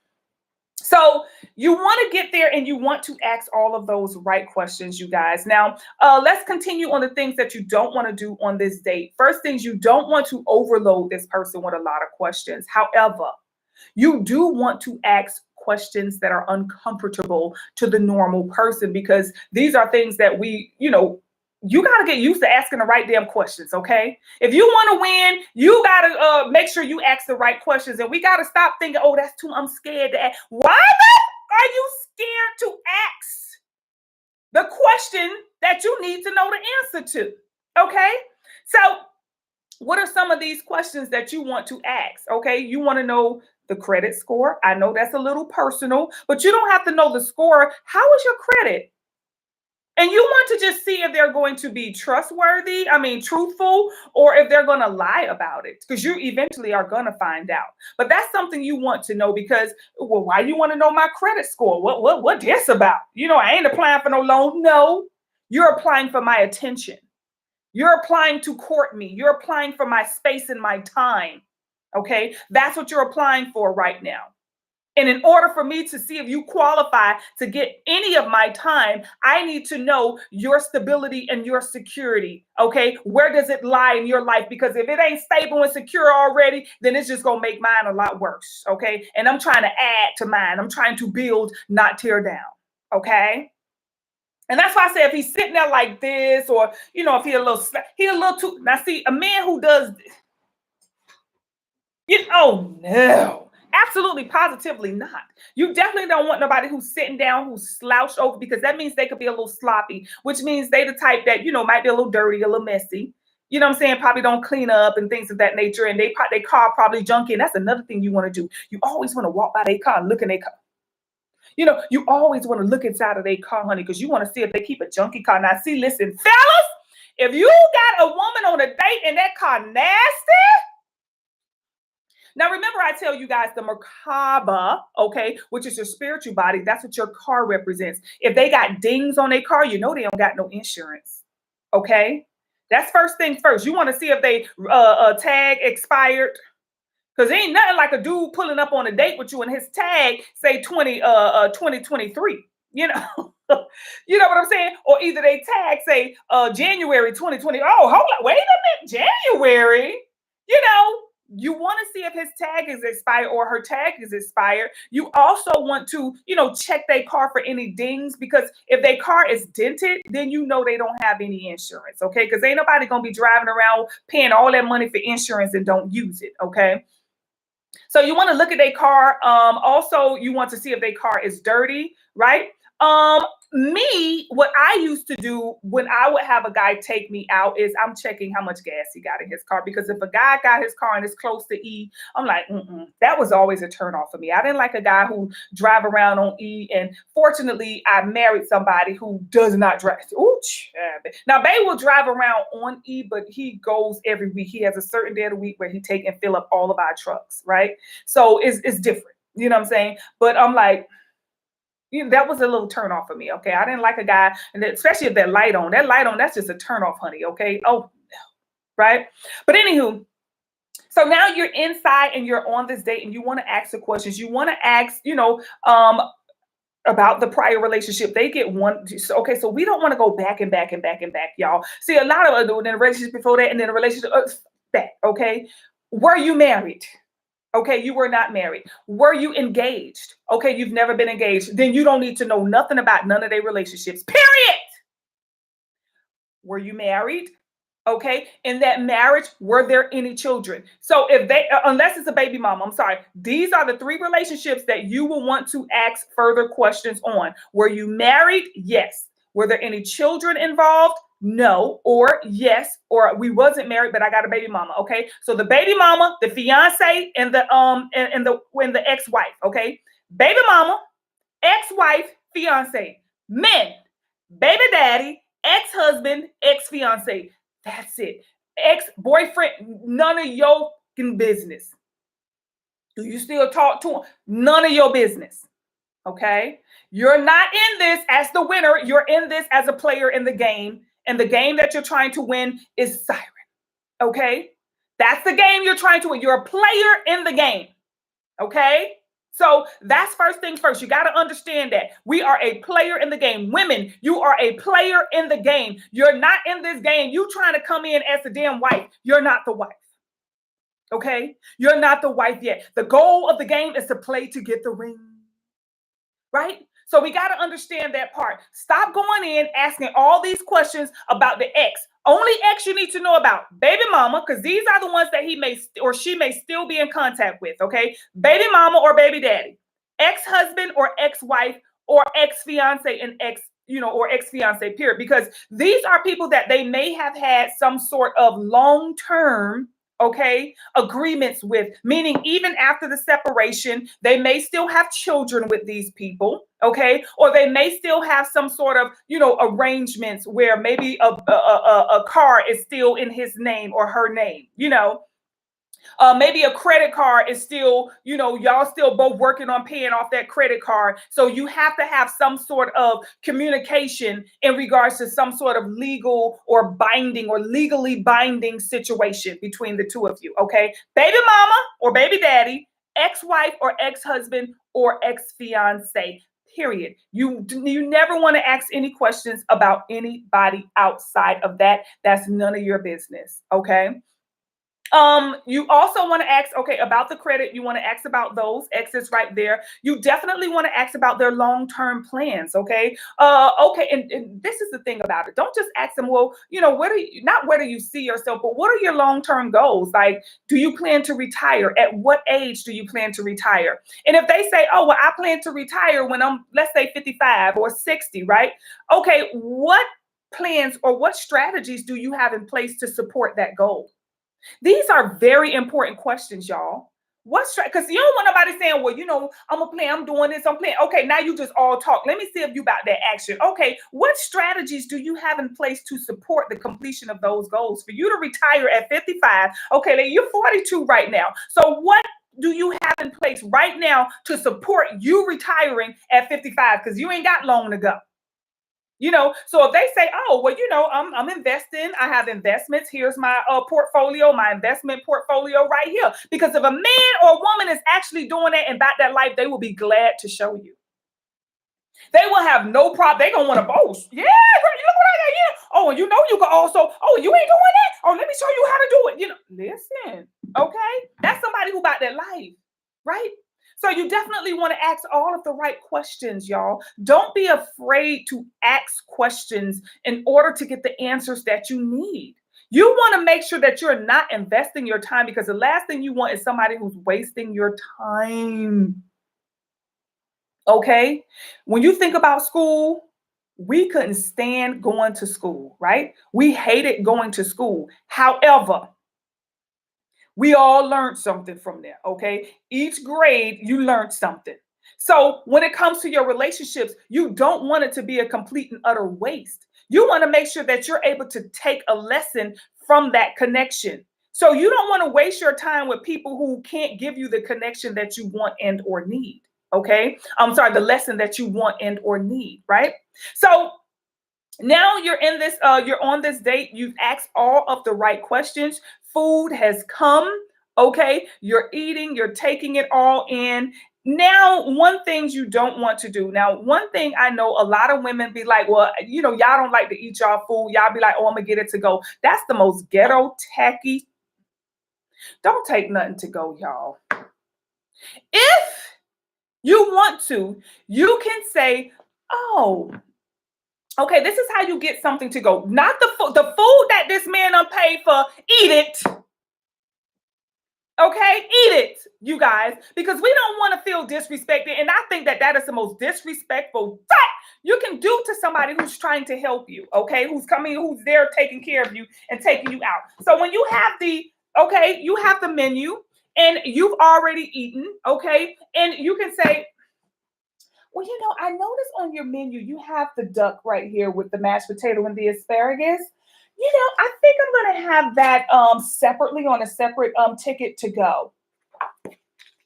So you want to get there and you want to ask all of those right questions, you guys. Now, let's continue on the things that you don't want to do on this date. First things, you don't want to overload this person with a lot of questions. However, you do want to ask questions that are uncomfortable to the normal person, because these are things that you got to get used to asking the right damn questions. Okay. If you want to win, you got to make sure you ask the right questions, and we got to stop thinking, oh, that's too, I'm scared to ask. Why are you scared to ask the question that you need to know the answer to? Okay. So what are some of these questions that you want to ask? Okay. You want to know the credit score. I know that's a little personal, but you don't have to know the score. How is your credit? And you want to just see if they're going to be trustworthy, truthful, or if they're going to lie about it, because you eventually are going to find out. But that's something you want to know, because, well, why you want to know my credit score? What this about? I ain't applying for no loan. No, you're applying for my attention. You're applying to court me. You're applying for my space and my time. Okay, that's what you're applying for right now. And in order for me to see if you qualify to get any of my time, I need to know your stability and your security. Okay, where does it lie in your life? Because if it ain't stable and secure already, then it's just going to make mine a lot worse. Okay, and I'm trying to add to mine. I'm trying to build, not tear down. Okay. And that's why I say if he's sitting there like this, or if he a little too. Now, see, a man who does, oh no, absolutely, positively not. You definitely don't want nobody who's sitting down, who's slouched over, because that means they could be a little sloppy, which means they the type that might be a little dirty, a little messy. You know what I'm saying? Probably don't clean up and things of that nature, and they car probably junky. And that's another thing you want to do. You always want to walk by their car and look in their car. You always want to look inside of their car, honey, because you want to see if they keep a junky car. Now, see, listen, fellas, if you got a woman on a date and that car nasty. Now, remember, I tell you guys the Merkaba, okay, which is your spiritual body. That's what your car represents. If they got dings on their car, they don't got no insurance. Okay, that's first things first. You want to see if they tag expired. Because ain't nothing like a dude pulling up on a date with you and his tag say 2023. You know what I'm saying? Or either they tag say January 2020. Oh, hold on, wait a minute, January. You want to see if his tag is expired or her tag is expired. You also want to, check their car for any dings, because if their car is dented, then they don't have any insurance, okay? Because ain't nobody going to be driving around paying all that money for insurance and don't use it, okay? So you want to look at their car. Also, you want to see if their car is dirty, right? What I used to do when I would have a guy take me out is I'm checking how much gas he got in his car, because if a guy got his car and it's close to E, I'm like, that was always a turn off for me. I didn't like a guy who drive around on E, and fortunately, I married somebody who does not drive. Ooh, now they will drive around on E, but he goes every week. He has a certain day of the week where he take and fill up all of our trucks, right? So it's different. You know what I'm saying? But I'm like, that was a little turn off for me. Okay. I didn't like a guy, and especially if that light on, that's just a turn off, honey. Okay. Oh, no. Right. But anywho, So now you're inside and you're on this date and you want to ask the questions. You want to ask, about the prior relationship. They get one. Okay, so we don't want to go back and back and back and back, y'all. See, a lot of in a relationship before that, and then a relationship back. Okay, were you married? Okay, you were not married. Were you engaged? Okay, you've never been engaged. Then you don't need to know nothing about none of their relationships. Period. Were you married? Okay, in that marriage, were there any children? So if they, unless it's a baby mama, I'm sorry, these are the three relationships that you will want to ask further questions on. Were you married? Yes. Were there any children involved? No. Or yes. Or we wasn't married, but I got a baby mama. Okay, so the baby mama, the fiance, and the ex-wife. Okay, baby mama, ex-wife, fiance, men, baby daddy, ex-husband, ex-fiance. That's it. Ex-boyfriend, none of your business. Do you still talk to him? None of your business. Okay? You're not in this as the winner. You're in this as a player in the game. And the game that you're trying to win is siren. Okay? That's the game you're trying to win. You're a player in the game. Okay? So that's first things first. You got to understand that we are a player in the game. Women, you are a player in the game. You're not in this game. You trying to come in as the damn wife. You're not the wife. Okay? You're not the wife yet. The goal of the game is to play to get the ring. Right? So we got to understand that part. Stop going in asking all these questions about the ex. Only ex you need to know about baby mama, because these are the ones that he may or she may still be in contact with. Okay, baby mama or baby daddy, ex-husband or ex-wife or ex-fiance and or ex-fiance period, because these are people that they may have had some sort of long-term agreements with, meaning even after the separation, they may still have children with these people, or they may still have some sort of, arrangements where maybe a car is still in his name or her name, maybe a credit card is still, y'all still both working on paying off that credit card. So you have to have some sort of communication in regards to some sort of legal or binding or legally binding situation between the two of you. Okay. Baby mama or baby daddy, ex-wife or ex-husband or ex-fiance. Period. You never want to ask any questions about anybody outside of that. That's none of your business. Okay. You also want to ask, about the credit. You want to ask about those exes right there. You definitely want to ask about their long-term plans. Okay. And this is the thing about it. Don't just ask them, well, where do you see yourself, but what are your long-term goals? Like, do you plan to retire? At what age do you plan to retire? And if they say, oh, well, I plan to retire when I'm, let's say 55 or 60, right? Okay. What plans or what strategies do you have in place to support that goal? These are very important questions, y'all. Because you don't want nobody saying, well, I'm doing this, I'm playing. Okay, now you just all talk. Let me see if you about that action. Okay, what strategies do you have in place to support the completion of those goals? For you to retire at 55, okay, you're 42 right now. So what do you have in place right now to support you retiring at 55? Because you ain't got long to go. So if they say, oh, well, I'm investing, I have investments. Here's my portfolio, my investment portfolio right here. Because if a man or a woman is actually doing that and about that life, they will be glad to show you. They will have no problem. They're going to want to boast. Yeah, girl, you look what I got here. Oh, and you can also, oh, you ain't doing that? Oh, let me show you how to do it. Listen, okay? That's somebody who about that life, right? So you definitely want to ask all of the right questions, y'all. Don't be afraid to ask questions in order to get the answers that you need. You want to make sure that you're not investing your time, because the last thing you want is somebody who's wasting your time. Okay? When you think about school, we couldn't stand going to school, right? We hated going to school. However, we all learned something from there, okay? Each grade, you learned something. So when it comes to your relationships, you don't want it to be a complete and utter waste. You want to make sure that you're able to take a lesson from that connection. So you don't want to waste your time with people who can't give you the connection that you want and or need, okay? I'm sorry, the lesson that you want and or need, right? So now you're in this, you're on this date. You've asked all of the right questions. Food has come. Okay, you're eating, you're taking it all in. Now, one thing you don't want to do. Now, one thing I know a lot of women be like, well, y'all don't like to eat y'all food. Y'all be like, oh, I'm gonna get it to go. That's the most ghetto, tacky. Don't take nothing to go, y'all. If you want to, you can say, oh, okay, this is how you get something to go. Not the food that this man done paid for, eat it. Okay, eat it, you guys, because we don't want to feel disrespected. And I think that that is the most disrespectful thing you can do to somebody who's trying to help you, okay, who's coming, who's there taking care of you and taking you out. So when you have you have the menu and you've already eaten, okay, and you can say, well, I noticed on your menu you have the duck right here with the mashed potato and the asparagus. I think I'm gonna have that separately on a separate ticket to go.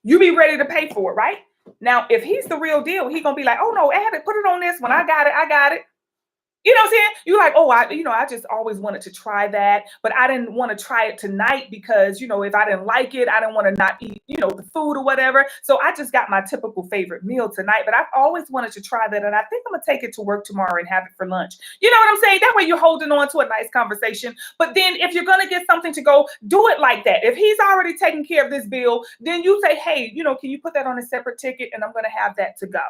You be ready to pay for it, right? Now, if he's the real deal, he gonna be like, oh no, add it, put it on this one. I got it, I got it. You know what I'm saying? You're like, oh, I just always wanted to try that, but I didn't want to try it tonight because, if I didn't like it, I didn't want to not eat, the food or whatever. So I just got my typical favorite meal tonight, but I've always wanted to try that. And I think I'm going to take it to work tomorrow and have it for lunch. You know what I'm saying? That way you're holding on to a nice conversation. But then if you're going to get something to go, do it like that. If he's already taking care of this bill, then you say, hey, can you put that on a separate ticket? And I'm going to have that to go.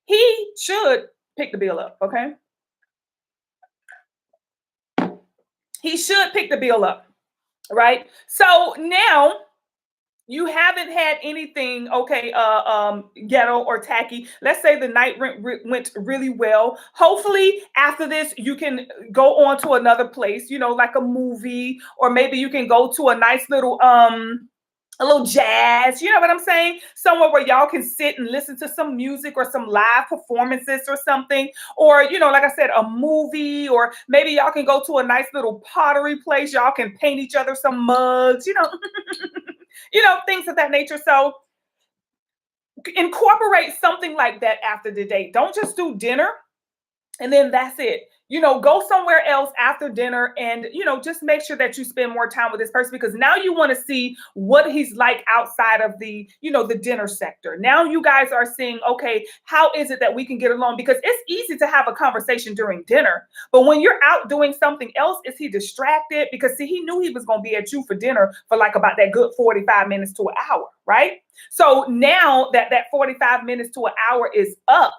He should pick the bill up, okay? He should pick the bill up, right? So now you haven't had anything, okay, ghetto or tacky. Let's say the night went really well. Hopefully, after this, you can go on to another place, like a movie, or maybe you can go to a nice little a little jazz, you know what I'm saying? Somewhere where y'all can sit and listen to some music or some live performances or something. Or, like I said, a movie, or maybe y'all can go to a nice little pottery place. Y'all can paint each other some mugs, things of that nature. So incorporate something like that after the date. Don't just do dinner and then that's it. Go somewhere else after dinner and, just make sure that you spend more time with this person, because now you want to see what he's like outside of the, the dinner sector. Now you guys are seeing, okay, how is it that we can get along? Because it's easy to have a conversation during dinner, but when you're out doing something else, is he distracted? Because see, he knew he was going to be at you for dinner for like about that good 45 minutes to an hour, right? So now that 45 minutes to an hour is up,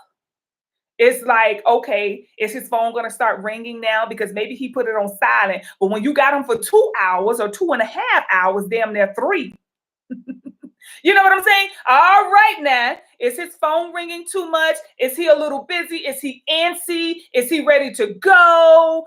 it's like, okay, is his phone going to start ringing now? Because maybe he put it on silent. But when you got him for 2 hours or 2.5 hours, damn near 3. You know what I'm saying? All right, now, is his phone ringing too much? Is he a little busy? Is he antsy? Is he ready to go?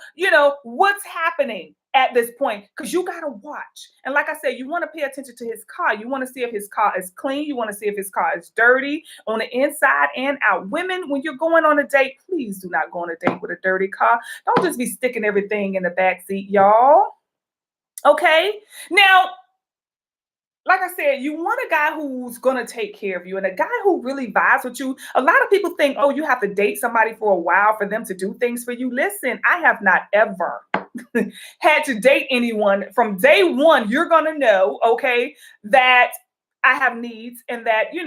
What's happening at this point? Because you got to watch. And like I said, you want to pay attention to his car. You want to see if his car is clean. You want to see if his car is dirty on the inside and out. Women, when you're going on a date, please do not go on a date with a dirty car. Don't just be sticking everything in the back seat, y'all. Okay? Now, like I said, you want a guy who's going to take care of you and a guy who really vibes with you. A lot of people think, oh, you have to date somebody for a while for them to do things for you. Listen, I have not ever had to date anyone. From day one, you're going to know, okay, that I have needs and that, you're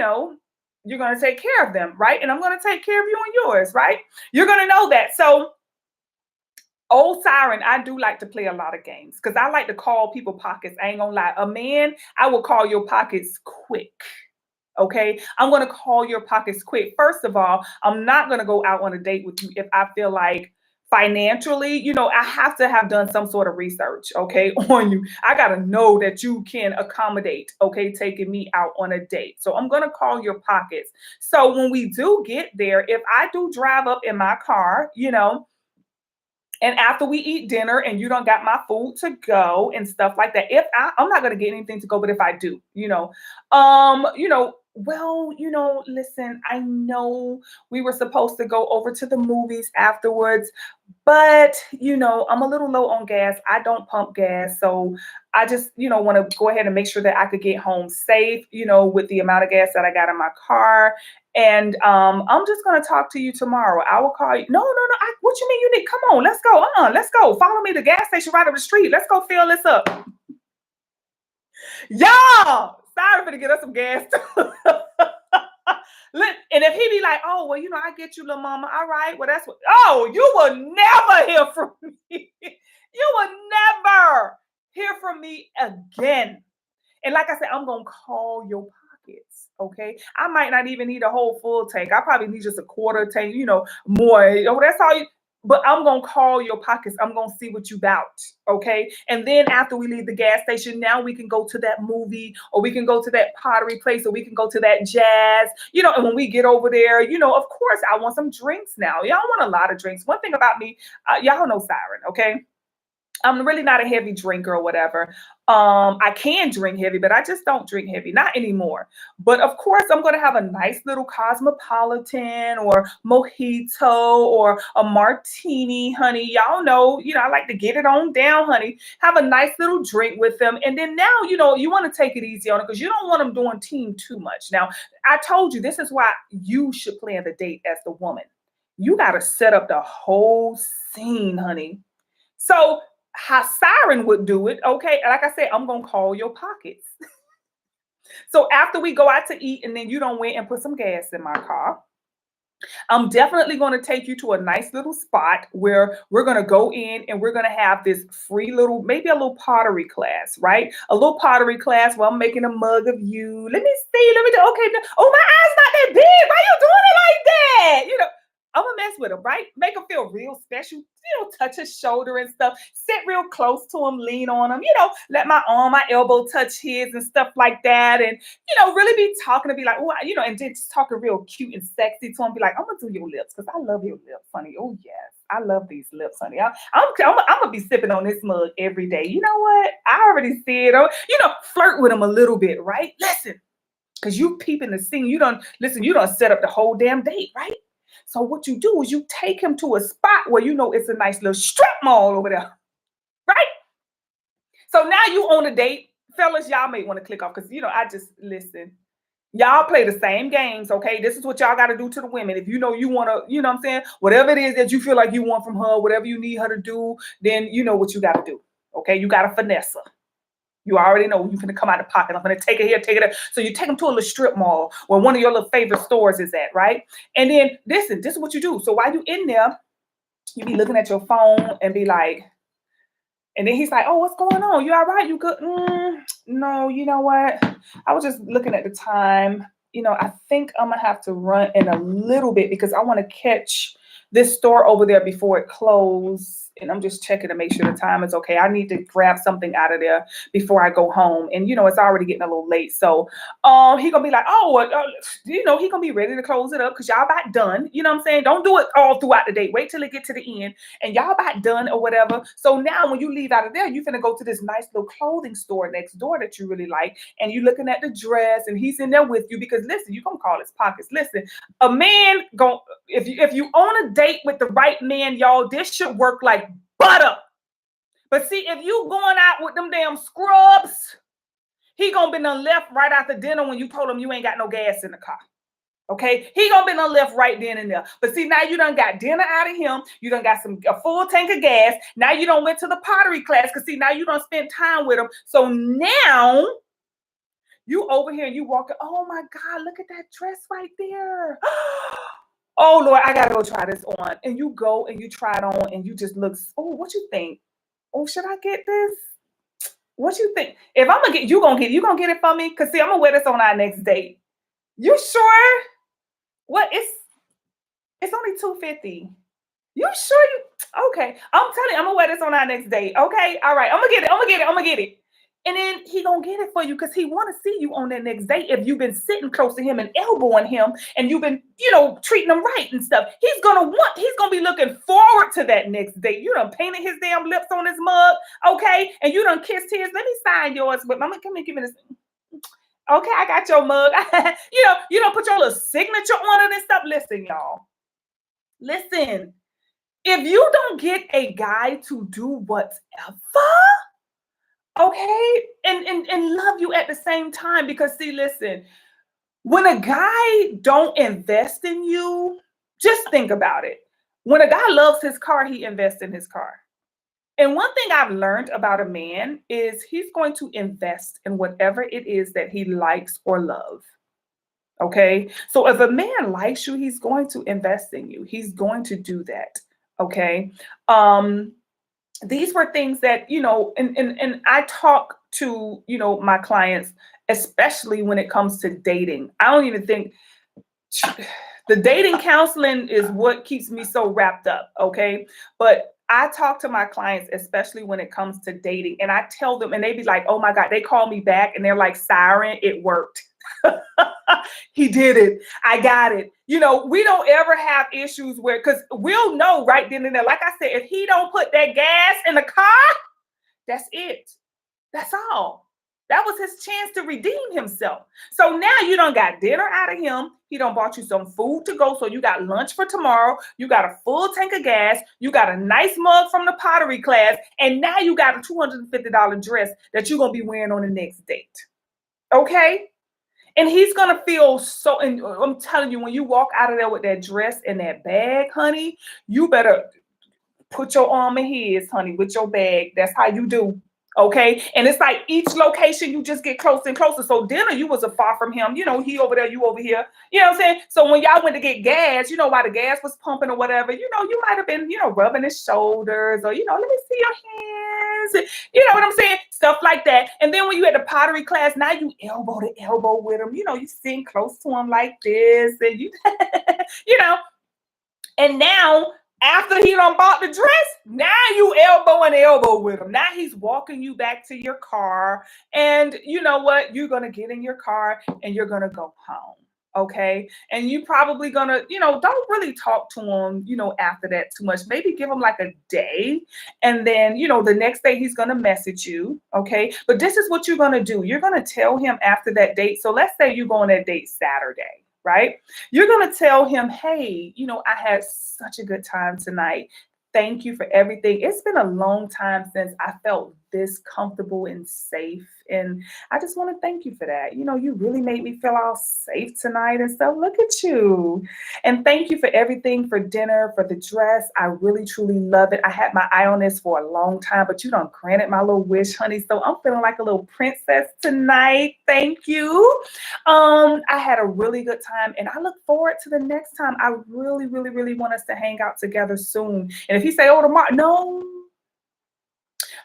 going to take care of them, right? And I'm going to take care of you and yours, right? You're going to know that. So, old siren, I do like to play a lot of games because I like to call people pockets. I ain't gonna lie. A man, I will call your pockets quick. Okay. I'm gonna call your pockets quick. First of all, I'm not gonna go out on a date with you if I feel like financially, I have to have done some sort of research, okay, on you. I gotta know that you can accommodate, okay, taking me out on a date. So I'm gonna call your pockets. So when we do get there, if I do drive up in my car, and after we eat dinner and you don't got my food to go and stuff like that, if I'm not going to get anything to go, but if I do, listen, I know we were supposed to go over to the movies afterwards, but, I'm a little low on gas. I don't pump gas. So I just, want to go ahead and make sure that I could get home safe, with the amount of gas that I got in my car. And I'm just going to talk to you tomorrow. I will call you. No. What you mean you need? Come on, let's go. Let's go. Follow me to the gas station right up the street. Let's go fill this up. Y'all, sorry for to get us some gas. Look, and if he be like, oh, well, I get you, little mama. All right. Well, that's what. Oh, you will never hear from me. You will never hear from me again. And like I said, I'm going to call your pockets. Okay. I might not even need a whole full tank. I probably need just a quarter tank, more. Oh, that's all you. But I'm going to call your pockets. I'm going to see what you bout. Okay. And then after we leave the gas station, now we can go to that movie, or we can go to that pottery place, or we can go to that jazz, and when we get over there, of course, I want some drinks now. Y'all want a lot of drinks. One thing about me, y'all know Siren. Okay. I'm really not a heavy drinker or whatever. I can drink heavy, but I just don't drink heavy, not anymore. But of course, I'm going to have a nice little cosmopolitan or mojito or a martini, honey. Y'all know, I like to get it on down, honey. Have a nice little drink with them. And then now, you want to take it easy on it because you don't want them doing team too much. Now, I told you, this is why you should plan the date as the woman. You got to set up the whole scene, honey. So, how Siren would do it, okay? Like I said, I'm going to call your pockets. So after we go out to eat and then you don't went and put some gas in my car, I'm definitely going to take you to a nice little spot where we're going to go in and we're going to have this free little, maybe a little pottery class, right? A little pottery class where I'm making a mug of you. Let me see. Let me do. Okay. Oh, my eye's not that big. Why you doing it like that? I'm gonna mess with him, right? Make him feel real special, touch his shoulder and stuff, sit real close to him, lean on him, let my arm, my elbow touch his and stuff like that. And, really be talking to be like, oh, and then just talking real cute and sexy to him, be like, I'm gonna do your lips because I love your lips, honey. Oh, yes. I love these lips, honey. I'm gonna be sipping on this mug every day. You know what? I already see it. Flirt with him a little bit, right? Listen, because you peeping the scene. You don't set up the whole damn date, right? So what you do is you take him to a spot where it's a nice little strip mall over there, right? So now you on a date. Fellas, y'all may want to click off because, I just listen. Y'all play the same games, okay? This is what y'all got to do to the women. If you want to, what I'm saying? Whatever it is that you feel like you want from her, whatever you need her to do, then you know what you got to do, okay? You got to finesse her. You already know you're going to come out of the pocket. I'm going to take it here, take it there. So you take them to a little strip mall where one of your little favorite stores is at, right? And then listen, this is what you do. So while you in there, you be looking at your phone and be like, and then he's like, oh, what's going on? You all right? You good? No, you know what? I was just looking at the time. I think I'm going to have to run in a little bit because I want to catch this store over there before it closes. And I'm just checking to make sure the time is okay. I need to grab something out of there before I go home. And, it's already getting a little late. So he going to be like, he going to be ready to close it up because y'all about done. You know what I'm saying? Don't do it all throughout the day. Wait till it get to the end and y'all about done or whatever. So now when you leave out of there, you're going to go to this nice little clothing store next door that you really like. And you're looking at the dress and he's in there with you because, listen, you're going to call his pockets. Listen, a man, if you on a date with the right man, y'all, this should work like butter. But see, if you going out with them damn scrubs, he gonna be done left right after dinner when you told him you ain't got no gas in the car. Okay, he gonna be done left right then and there. But see, now you done got dinner out of him. You done got a full tank of gas. Now you done went to the pottery class because see, now you done spent time with him. So now you over here and you walking. Oh my God, look at that dress right there. Oh Lord, I gotta go try this on. And you go and you try it on and you just look, oh, what you think? Oh, should I get this? What you think? If I'm gonna get, you gonna get it for me? Cause see, I'm gonna wear this on our next date. You sure? What? It's only $250. You sure okay. I'm telling you, I'm gonna wear this on our next date. Okay, all right. I'm gonna get it. And then he gonna get it for you because he want to see you on that next date. If you've been sitting close to him and elbowing him and you've been, treating him right and stuff, he's gonna be looking forward to that next date. You done painted his damn lips on his mug, okay? And you done kissed his. Let me sign yours, but mama, come here, give me this. Okay, I got your mug. You don't put your little signature on it and stuff. Listen, y'all. Listen, if you don't get a guy to do whatever, okay, and love you at the same time, because see, listen, when a guy don't invest in you, just think about it. When a guy loves his car, he invests in his car. And one thing I've learned about a man is he's going to invest in whatever it is that he likes or loves. Okay. So if a man likes you, he's going to invest in you. He's going to do that. Okay. Um, these were things that, and I talk to, my clients, especially when it comes to dating. I don't even think the dating counseling is what keeps me so wrapped up. Okay. But I talk to my clients, especially when it comes to dating, and I tell them, and they be like, oh my God, they call me back and they're like, Siren, it worked. He did it. I got it. We don't ever have issues where, because we'll know right then and there. Like I said, if he don't put that gas in the car, that's it. That's all. That was his chance to redeem himself. So now you done got dinner out of him. He done bought you some food to go. So you got lunch for tomorrow. You got a full tank of gas. You got a nice mug from the pottery class. And now you got a $250 dress that you're going to be wearing on the next date. Okay? And he's going to feel so, and I'm telling you, when you walk out of there with that dress and that bag, honey, you better put your arm in his, honey, with your bag. That's how you do. Okay. And it's like each location, you just get closer and closer. So dinner, you was far from him. He over there, you over here. You know what I'm saying? So when y'all went to get gas, while the gas was pumping or whatever, you might have been, rubbing his shoulders or, let me see your hands. You know what I'm saying? Stuff like that. And then when you had the pottery class, now you elbow to elbow with him. You sitting close to him like this and and now after he done bought the dress, now you elbow and elbow with him. Now he's walking you back to your car. And you know what? You're going to get in your car and you're going to go home. Okay. And you probably going to, don't really talk to him, after that too much. Maybe give him like a day. And then, the next day he's going to message you. Okay. But this is what you're going to do. You're going to tell him after that date. So let's say you go on that date Saturday. Right? You're going to tell him, hey, I had such a good time tonight. Thank you for everything. It's been a long time since I felt this comfortable and safe. And I just want to thank you for that. You really made me feel all safe tonight and stuff. Look at you. And thank you for everything, for dinner, for the dress. I really, truly love it. I had my eye on this for a long time, but you done granted my little wish, honey. So I'm feeling like a little princess tonight. Thank you. I had a really good time and I look forward to the next time. I really, really, really want us to hang out together soon. And if he say, oh, tomorrow, no.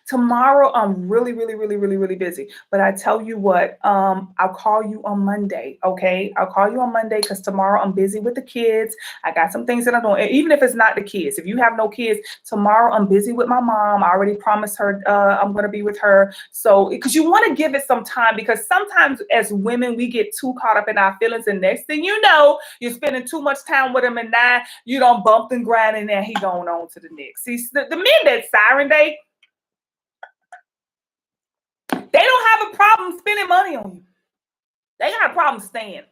Tomorrow, I'm really, really, really, really, really busy. But I tell you what, I'll call you on Monday, okay? I'll call you on Monday because tomorrow I'm busy with the kids. I got some things that I'm doing. Even if it's not the kids, if you have no kids, tomorrow I'm busy with my mom. I already promised her I'm going to be with her. So, because you want to give it some time, because sometimes as women, we get too caught up in our feelings. And next thing you know, you're spending too much time with him and now you done bumped and grinding and he going on to the next. See, the men that siren date, they don't have a problem spending money on you. They got a problem staying.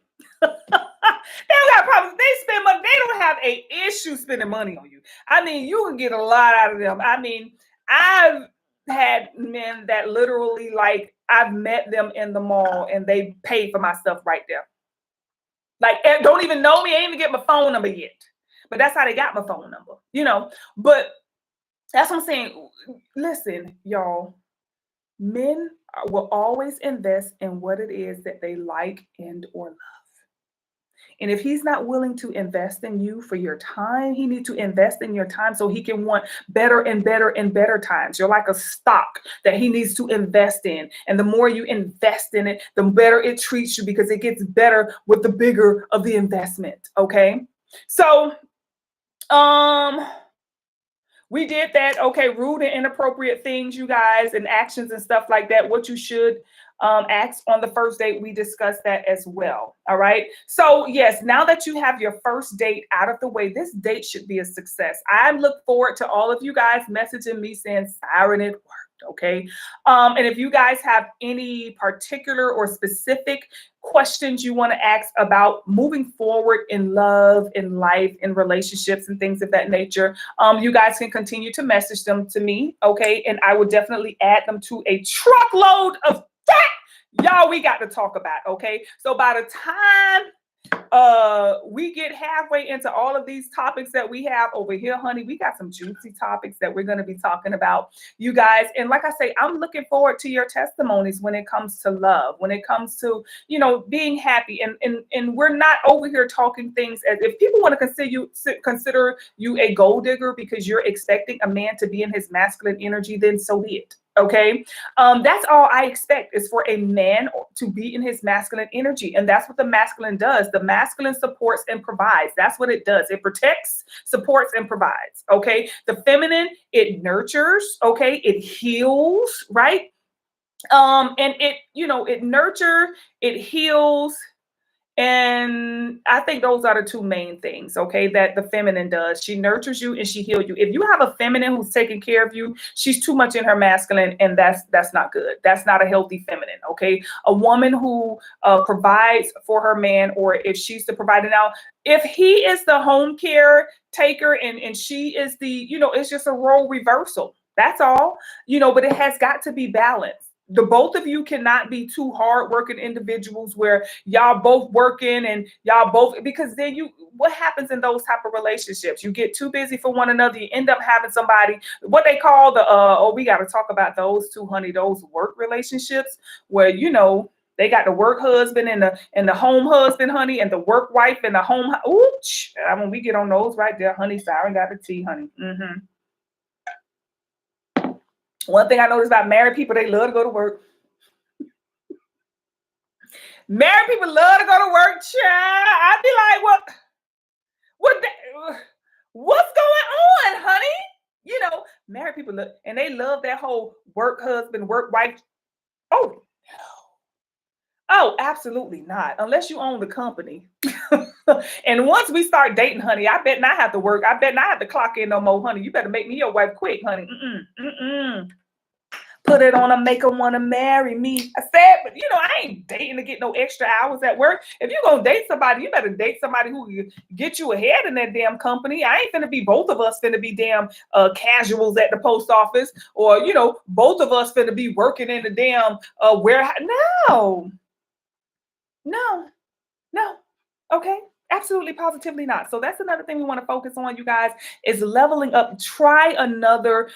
They don't got a problem. They spend money. They don't have an issue spending money on you. I mean, you can get a lot out of them. I mean, I've had men that literally, like, I've met them in the mall and they paid for my stuff right there. Like, don't even know me. Ain't even get my phone number yet. But that's how they got my phone number, But that's what I'm saying. Listen, y'all. Men will always invest in what it is that they like and or love. And if he's not willing to invest in you for your time, he needs to invest in your time so he can want better and better and better times. You're like a stock that he needs to invest in. And the more you invest in it, the better it treats you because it gets better with the bigger of the investment. Okay. So, we did that. Okay. Rude and inappropriate things, you guys, and actions and stuff like that. What you should ask on the first date. We discussed that as well. All right. So yes, now that you have your first date out of the way, this date should be a success. I look forward to all of you guys messaging me saying, Siren, it worked. Okay. And if you guys have any particular or specific questions you want to ask about moving forward in love, in life, in relationships and things of that nature, you guys can continue to message them to me. Okay. And I will definitely add them to a truckload of that. Y'all, we got to talk about. Okay. So by the time we get halfway into all of these topics that we have over here, honey. We got some juicy topics that we're going to be talking about, you guys. And like I say, I'm looking forward to your testimonies when it comes to love, when it comes to, being happy. And we're not over here talking things as if people want to consider you a gold digger because you're expecting a man to be in his masculine energy, then so be it. Okay. That's all I expect is for a man to be in his masculine energy. And that's what the masculine does. The masculine supports and provides. That's what it does. It protects, supports, and provides. Okay. The feminine, it nurtures. Okay. It heals, right? And it nurtures, it heals. And I think those are the two main things, okay, that the feminine does. She nurtures you and she heals you. If you have a feminine who's taking care of you, she's too much in her masculine, and that's not good. That's not a healthy feminine, okay? A woman who provides for her man, or if she's the provider. Now, if he is the home care taker and she is the, it's just a role reversal. That's all, but it has got to be balanced. The both of you cannot be two hard-working individuals where y'all both working and y'all both, because then what happens in those type of relationships? You get too busy for one another. You end up having somebody, what they call we got to talk about those two, honey, those work relationships where, they got the work husband and the home husband, honey, and the work wife and the home. Ooh, when we get on those right there, honey, Siren got the tea, honey. Mm-hmm. One thing I noticed about married people, they love to go to work. Married people love to go to work, child. I'd be like, what's going on, honey? Married people look, and they love that whole work husband, work wife. Oh, absolutely not. Unless you own the company. And once we start dating, honey, I bet not have to work. I bet not have to clock in no more, honey. You better make me your wife quick, honey. Put it on a make her want to marry me. I said, but I ain't dating to get no extra hours at work. If you're going to date somebody, you better date somebody who get you ahead in that damn company. I ain't finna be both of us finna be damn casuals at the post office, or, both of us finna be working in the damn warehouse. No. Okay. Absolutely, positively not. So that's another thing we want to focus on, you guys, is leveling up. Try another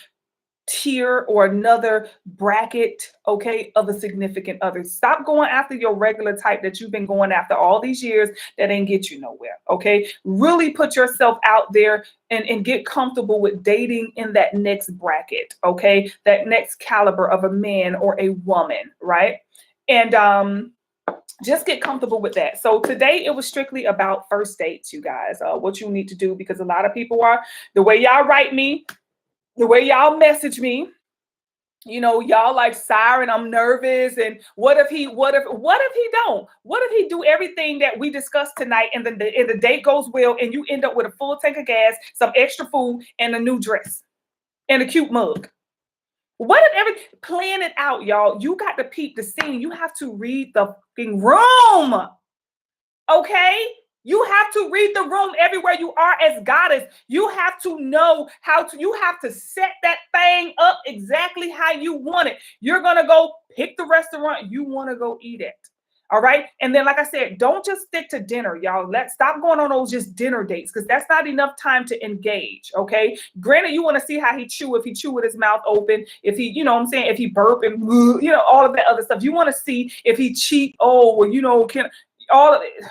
tier or another bracket, okay, of a significant other. Stop going after your regular type that you've been going after all these years that ain't get you nowhere, okay? Really put yourself out there and get comfortable with dating in that next bracket, okay? That next caliber of a man or a woman, right? And just get comfortable with that. So today it was strictly about first dates, you guys, what you need to do, because a lot of people are, the way y'all write me, the way y'all message me, y'all like, Siren, I'm nervous. And what if he don't? What if he do everything that we discussed tonight and the date goes well and you end up with a full tank of gas, some extra food, and a new dress and a cute mug? What if plan it out, y'all? You got to peep the scene. You have to read the fucking room. Okay? You have to read the room everywhere you are as goddess. You have to know you have to set that thing up exactly how you want it. You're going to go pick the restaurant you want to go eat at. All right. And then, like I said, don't just stick to dinner, y'all. Let's stop going on those just dinner dates, because that's not enough time to engage. Okay. Granted, you want to see how he chew, if he chew with his mouth open, if he, if he burp and, all of that other stuff. You want to see if he cheat. All of it.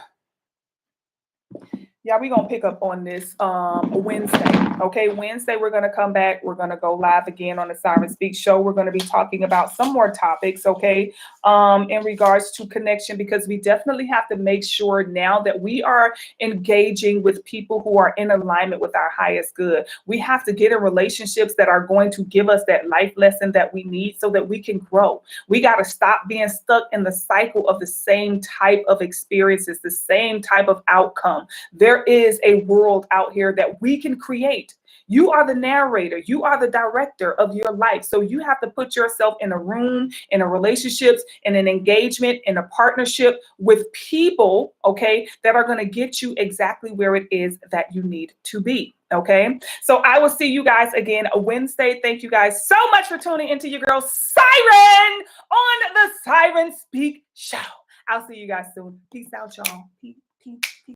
Yeah, we're going to pick up on this Wednesday. Okay, Wednesday, we're going to come back. We're going to go live again on the Siren Speak show. We're going to be talking about some more topics, okay, in regards to connection, because we definitely have to make sure now that we are engaging with people who are in alignment with our highest good. We have to get in relationships that are going to give us that life lesson that we need so that we can grow. We got to stop being stuck in the cycle of the same type of experiences, the same type of outcome. There is a world out here that we can create. You are the narrator. You are the director of your life. So you have to put yourself in a room, in a relationships, in an engagement, in a partnership with people, okay, that are going to get you exactly where it is that you need to be. Okay. So I will see you guys again Wednesday. Thank you guys so much for tuning into your girl Siren on the Siren Speak show. I'll see you guys soon. Peace out, y'all. Peace.